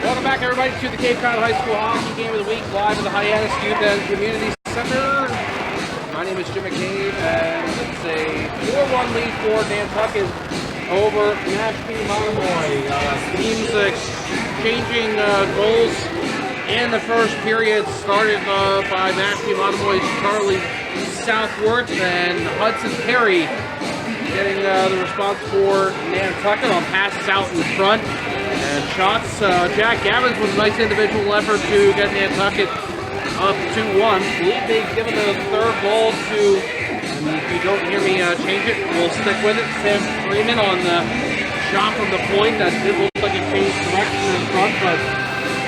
Welcome back, everybody, to the Cape Cod High School Hockey Game of the Week, live at the Hyannis Youth and Community Center. My name is Jim McCabe, and it's a 4-1 lead for Nantucket over Mashpee Monomoy. Teams exchanging goals in the first period, started by Mashpee Monomoy's Charlie Southworth and Hudson Perry getting the response for Nantucket on passes out in front. And shots, Jack Gavins with a nice individual effort to get Nantucket up 2-1. I believe they've given the third goal to, and if you don't hear me change it, we'll stick with it, Sam Freeman on the shot from the point. That did look like it changed direction in front, but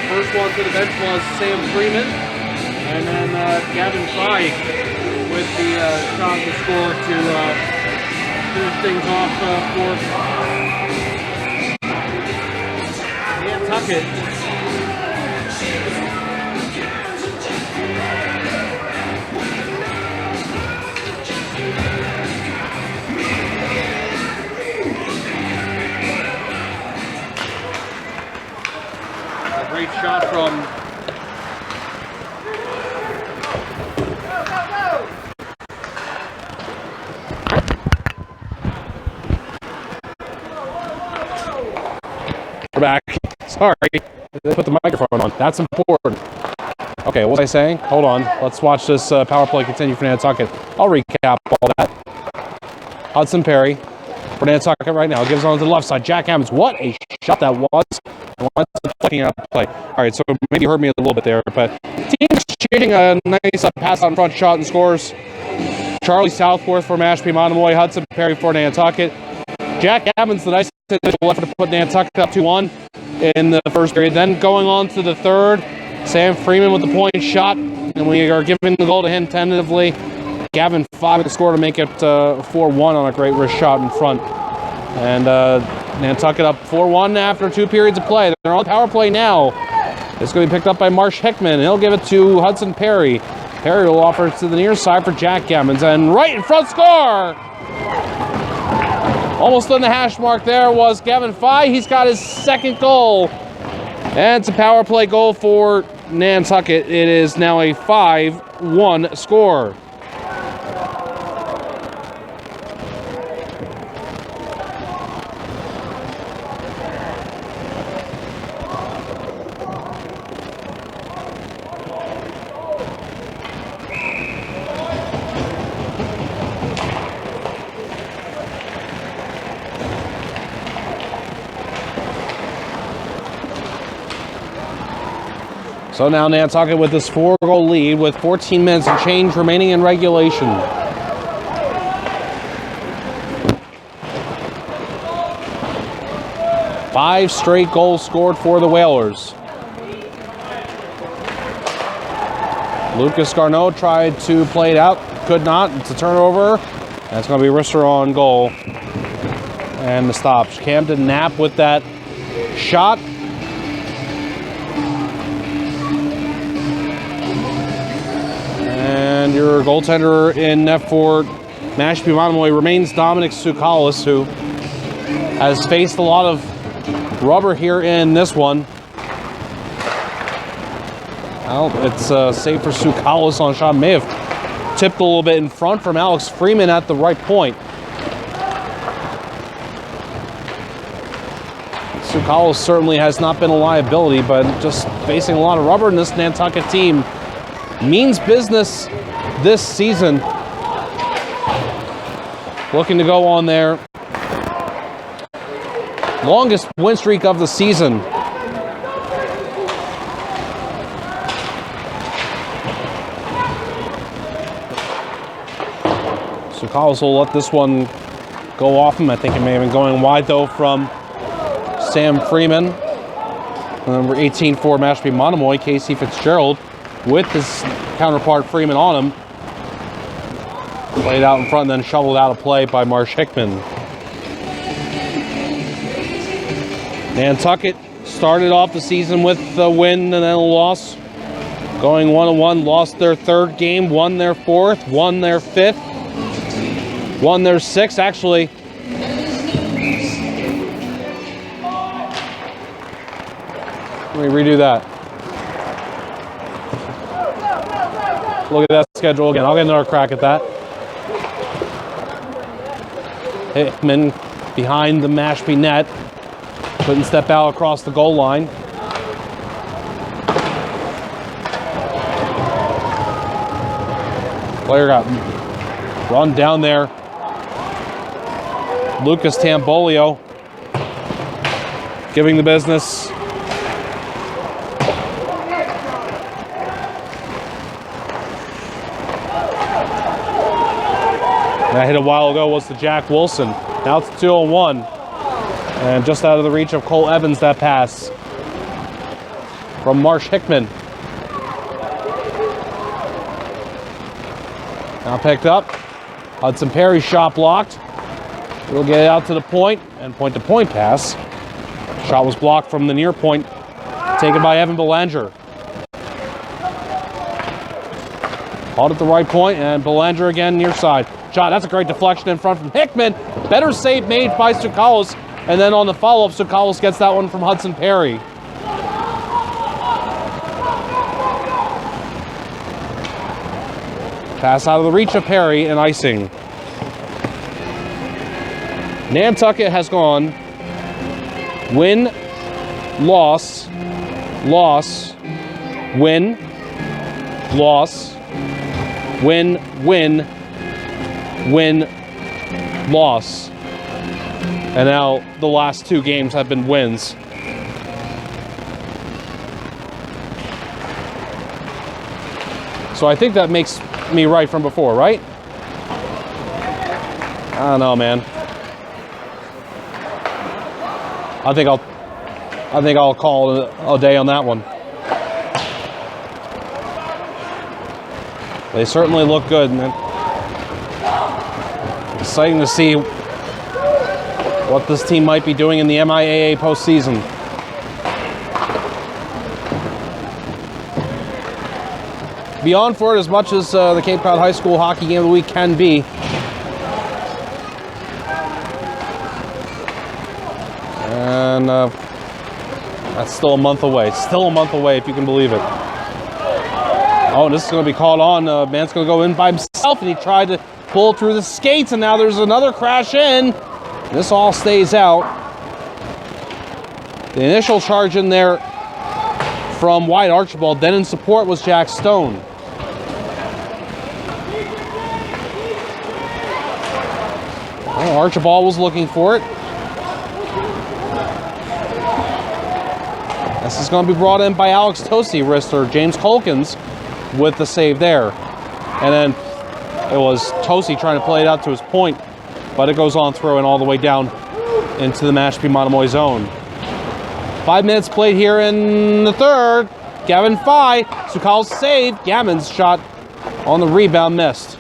first one to the bench was Sam Freeman. And then Gavin Feig with the shot to score to finish things off for Nantucket. A great shot from back. Sorry, they put the microphone on. That's important. Okay, what was I saying? Hold on. Let's watch this power play continue for Nantucket. I'll recap all that. Hudson Perry for Nantucket right now. Gives on to the left side. Jack Hammonds. What a shot that was. Looking at the play. All right, so maybe you heard me a little bit there, but teams shooting a nice pass out in front shot and scores. Charlie Southworth for Mashpee Monomoy. Hudson Perry for Nantucket. Jack Evans, the nice individual effort to put Nantucket up 2-1 in the first period. Then going on to the third, Sam Freeman with the point shot, and we are giving the goal to him tentatively. Gavin Feig with the score to make it 4-1 on a great wrist shot in front. And Nantucket up 4-1 after 2 periods of play. They're on power play now. It's going to be picked up by Marsh Hickman, and he'll give it to Hudson Perry. Perry will offer it to the near side for Jack Gammons, and right in front score! Almost on the hash mark there was Gavin Feig. He's got his second goal. And it's a power play goal for Nantucket. It is now a 5-1 score. So now Nantucket with this 4-goal lead with 14 minutes and change remaining in regulation. Five straight goals scored for the Whalers. Lucas Garneau tried to play it out, could not. It's a turnover. That's going to be Risser on goal. And the stops. Camden Knapp with that shot. And your goaltender in net for Mashpee Monomoy remains Dominic Tsoukalis, who has faced a lot of rubber here in this one. Well, it's safe for Tsoukalis on shot. May have tipped a little bit in front from Alex Freeman at the right point. Tsoukalis certainly has not been a liability, but just facing a lot of rubber in this Nantucket team. Means business this season. Looking to go on their longest win streak of the season. So Collins will let this one go off him. I think it may have been going wide though from Sam Freeman. Number 18 for Mashpee Monomoy, Casey Fitzgerald, with his counterpart Freeman on him. Played out in front, then shoveled out of play by Marsh Hickman. Nantucket started off the season with a win and then a loss. Going 1-1, lost their third game, won their fourth, won their fifth, won their sixth. Actually, let me redo that. Look at that schedule again. I'll get another crack at that. Hickman behind the Mashpee net. Couldn't step out across the goal line. Player got run down there. Lucas Tambolio giving the business. That hit a while ago was to Jack Wilson. Now it's 2-on-1. And just out of the reach of Cole Evans, that pass from Marsh Hickman. Now picked up. Hudson Perry shot blocked. We'll get it out to the point, and point-to-point pass. Shot was blocked from the near point, taken by Evan Belanger. Caught at the right point, and Belanger again near side. Shot, that's a great deflection in front from Hickman. Better save made by Tsoukalos. And then on the follow-up, Tsoukalos gets that one from Hudson Perry. Pass out of the reach of Perry and icing. Nantucket has gone win, loss, loss, win, loss, win, win, win, loss. And now the last two games have been wins. So I think that makes me right from before, right? I don't know, man. I think I'll call it a day on that one. They certainly look good, man. Exciting to see what this team might be doing in the MIAA postseason. Be on for it as much as the Cape Cod High School Hockey Game of the Week can be. And that's still a month away. Still a month away, if you can believe it. Oh, this is going to be called on. Man's going to go in by himself, and he tried to pull through the skates, and now there's another crash in. This all stays out. The initial charge in there from White Archibald. Then in support was Jack Stone. Well, Archibald was looking for it. This is going to be brought in by Alex Tosi, wrister James Colkins, with the save there. And then it was Tosi trying to play it out to his point, but it goes on through and all the way down into the Mashpee Monomoy zone. 5 minutes played here in the third. Gavin Fye, Tsoukalos save. Gammon's shot on the rebound missed.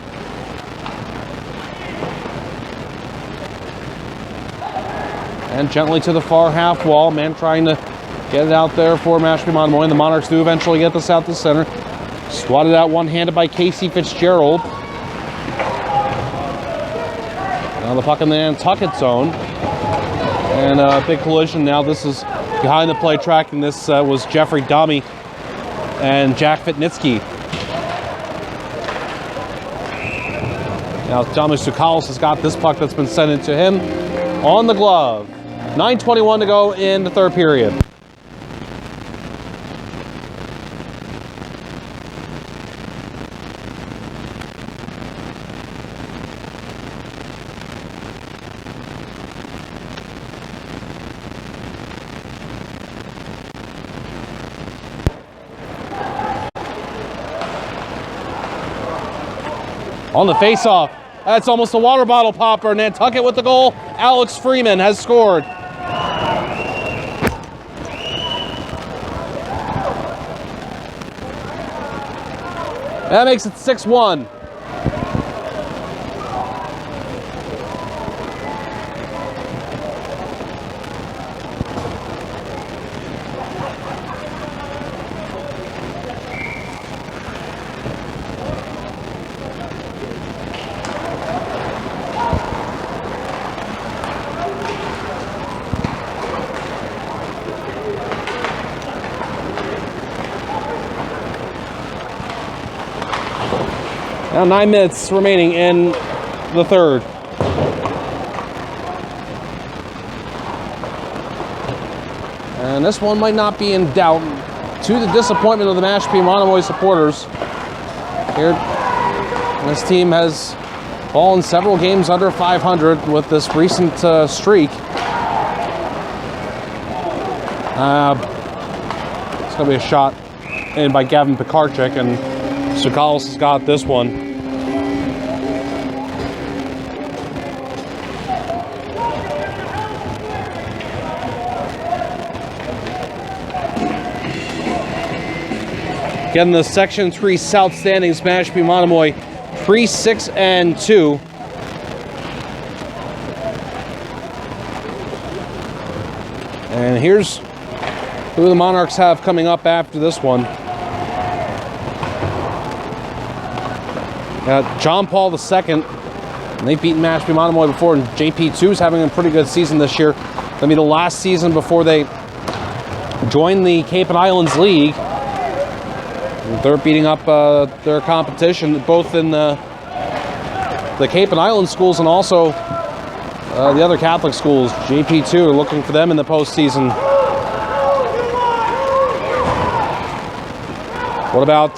And gently to the far half wall. Man trying to get it out there for Mashpee Monomoy. And the Monarchs do eventually get this out to center. Swatted out one-handed by Casey Fitzgerald. Now the puck in the Nantucket zone. And a big collision now. This is behind the play track, and this was Jeffrey Domme and Jack Fitnitsky. Now Thomas Tsoukalos has got this puck that's been sent into him on the glove. 9:21 to go in the third period. On the face-off, That's almost a water bottle popper. Nantucket with the goal. Alex Freeman has scored. That makes it 6-1. Now 9 minutes remaining in the third. And this one might not be in doubt, to the disappointment of the Mashpee Monomoy supporters. Here, this team has fallen several games under 500 with this recent streak. It's going to be a shot in by Gavin Pekarczyk, and Sukalis has got this one. Again, the Section 3 South standings, Mashpee Monomoy 3-6-2. And here's who the Monarchs have coming up after this one. John Paul II, and they've beaten Mashpee Monomoy before, and JP2 is having a pretty good season this year. That'll be the last season before they join the Cape and Islands League. They're beating up their competition, both in the Cape and Island schools and also the other Catholic schools. JP2 are looking for them in the postseason. What about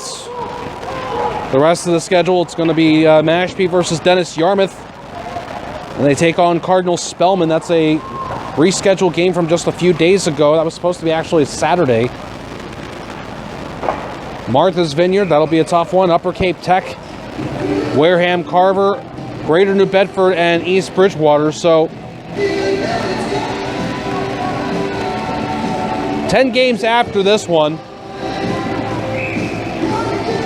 the rest of the schedule? It's going to be Mashpee versus Dennis Yarmouth, and they take on Cardinal Spellman. That's a rescheduled game from just a few days ago. That was supposed to be actually Saturday. Martha's Vineyard, that'll be a tough one. Upper Cape Tech, Wareham Carver, Greater New Bedford, and East Bridgewater. So 10 games after this one.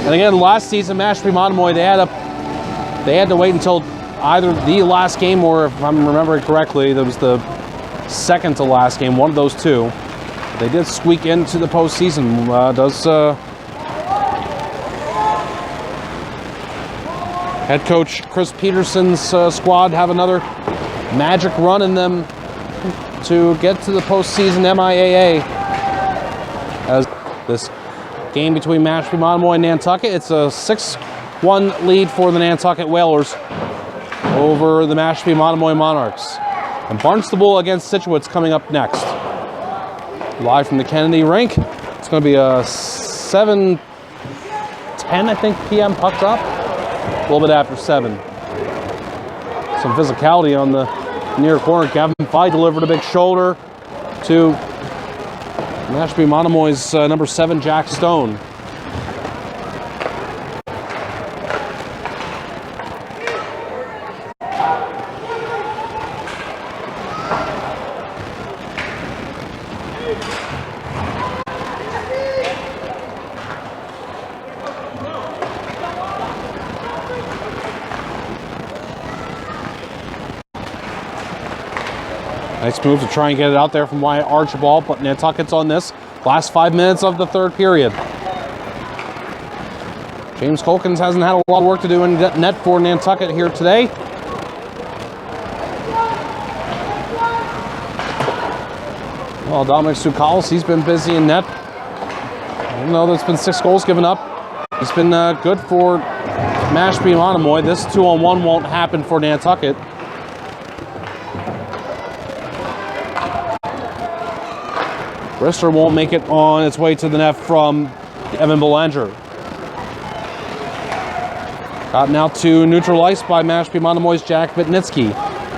And again, last season, Mashpee Monomoy, they had to wait until either the last game, or if I'm remembering correctly, that was the second to last game, one of those two. They did squeak into the postseason. Head coach Chris Peterson's squad have another magic run in them to get to the postseason MIAA. As this game between Mashpee Monomoy and Nantucket, it's a 6-1 lead for the Nantucket Whalers over the Mashpee Monomoy Monarchs. And Barnstable against Situate's coming up next. Live from the Kennedy Rink. It's going to be a 7:10, I think, p.m. puck drop. A little bit after 7. Some physicality on the near corner. Gavin Fye delivered a big shoulder to Mashpee Monomoy's number 7, Jack Stone. Nice move to try and get it out there from Wyatt Archibald, but Nantucket's on this. Last 5 minutes of the third period. James Colkins hasn't had a lot of work to do in net for Nantucket here today. Well, Dominic Sukalis, he's been busy in net. Even though there's been 6 goals given up, he's been good for Mashpee Monomoy. This 2-on-1 won't happen for Nantucket. Brister won't make it on its way to the net from Evan Belanger. Got now to neutral ice by Mashpee Monomoy's Jack Vitnitsky.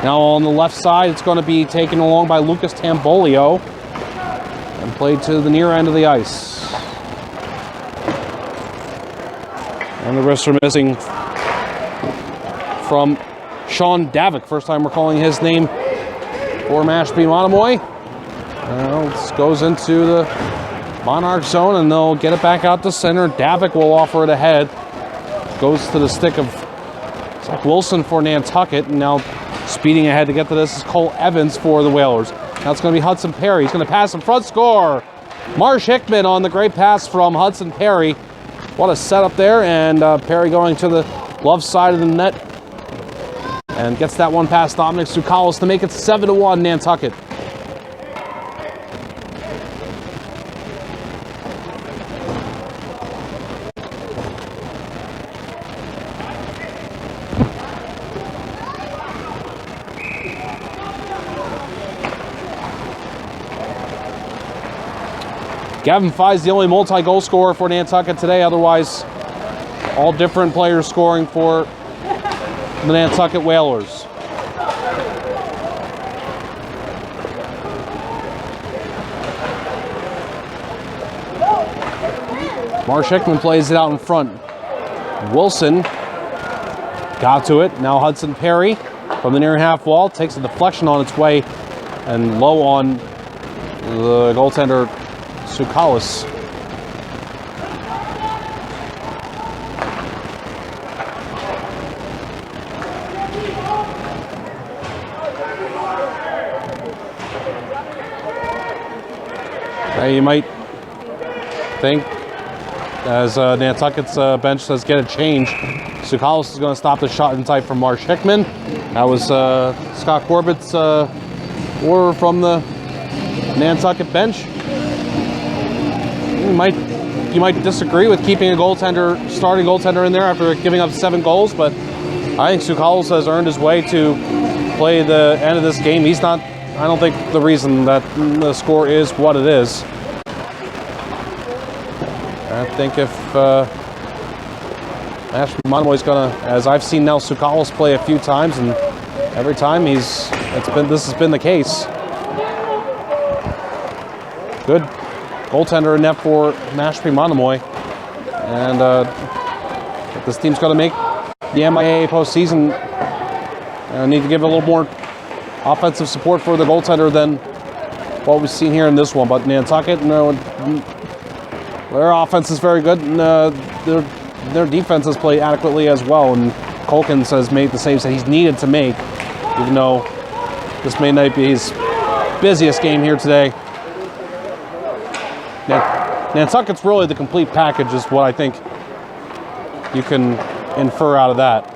Now on the left side, it's going to be taken along by Lucas Tambolio and played to the near end of the ice. And the wrists are missing from Sean Davik. First time we're calling his name for Mashpee Monomoy. This goes into the Monarch zone, and they'll get it back out to center. Davik will offer it ahead. Goes to the stick of Zach Wilson for Nantucket, and now speeding ahead to get to this is Cole Evans for the Whalers. Now it's going to be Hudson Perry. He's going to pass in front, score. Marsh Hickman on the great pass from Hudson Perry. What a setup there, and Perry going to the left side of the net and gets that one past Dominic Tsoukalos to make it 7-1 Nantucket. Gavin Fye's the only multi-goal scorer for Nantucket today. Otherwise, all different players scoring for the Nantucket Whalers. Marsh Hickman plays it out in front. Wilson got to it. Now Hudson Perry from the near half wall takes a deflection on its way and low on the goaltender Tsoukalos. You might think, as Nantucket's bench says, get a change. Tsoukalos is going to stop the shot in tight from Marsh Hickman. That was Scott Corbett's order from the Nantucket bench. You might disagree with keeping a starting goaltender in there after giving up 7 goals, but I think Tsoukalos has earned his way to play the end of this game. He's not, I don't think, the reason that the score is what it is. I think if Mashpee Monomoy's gonna, as I've seen now Tsoukalos play a few times, and every time this has been the case. Good goaltender in net for Mashpee Monomoy, and if this team's going to make the MIAA postseason, need to give a little more offensive support for the goaltender than what we've seen here in this one. But Nantucket, their offense is very good, and their defense has played adequately as well. And Colkins has made the saves that he's needed to make, even though this may not be his busiest game here today. Nantucket's really the complete package is what I think you can infer out of that.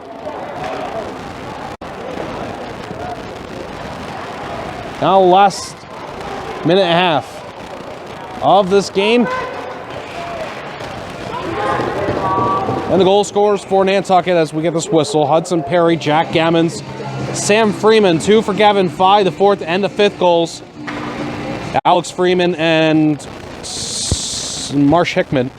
Now last minute and a half of this game. And the goal scorers for Nantucket as we get this whistle: Hudson Perry, Jack Gammons, Sam Freeman, 2 for Gavin Fye, the 4th and the 5th goals. Alex Freeman and Marsh Hickman.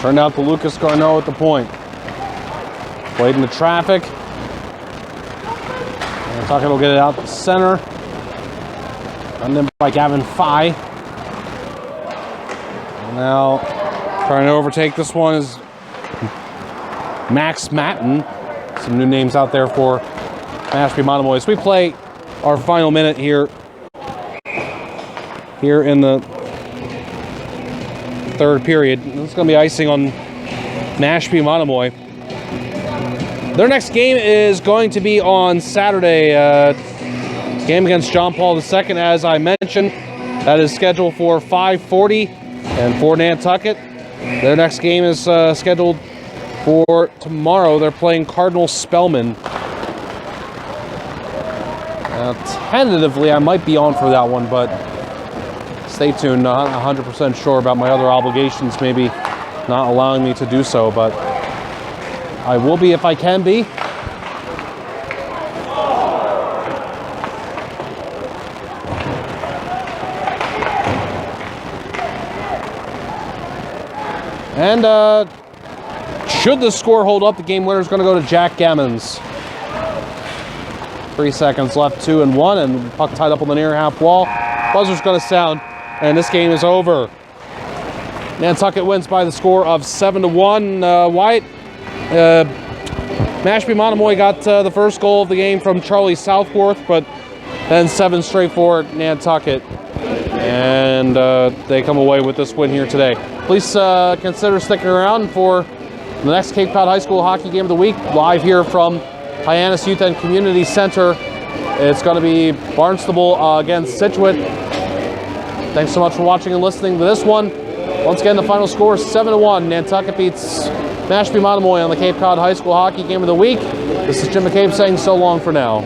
Turned out to Lucas Garneau at the point. Played into traffic. Nantucket will get it out to center. Run in by Gavin Fye. And now trying to overtake this one is Max Matten. Some new names out there for Mashpee Monomoy. So we play our final minute here in the 3rd period. It's going to be icing on Mashpee Monomoy. Their next game is going to be on Saturday. Game against John Paul II, as I mentioned. That is scheduled for 5:40. And for Nantucket, their next game is scheduled for tomorrow. They're playing Cardinal Spellman. Tentatively, I might be on for that one, but stay tuned. Not 100% sure about my other obligations maybe not allowing me to do so, but I will be if I can be. And should the score hold up, the game winner is going to go to Jack Gammons. 3 seconds left, 2 and 1, and puck tied up on the near half wall. Buzzer's going to sound, and this game is over. Nantucket wins by the score of 7-1. Wyatt, Mashpee Monomoy got the first goal of the game from Charlie Southworth, but then 7 straight for Nantucket. And they come away with this win here today. Please consider sticking around for the next Cape Cod High School Hockey Game of the Week, live here from Hyannis Youth and Community Center. It's going to be Barnstable against Scituate. Thanks so much for watching and listening to this one. Once again, the final score is 7-1. Nantucket beats Mashpee Monomoy on the Cape Cod High School Hockey Game of the Week. This is Jim McCabe saying so long for now.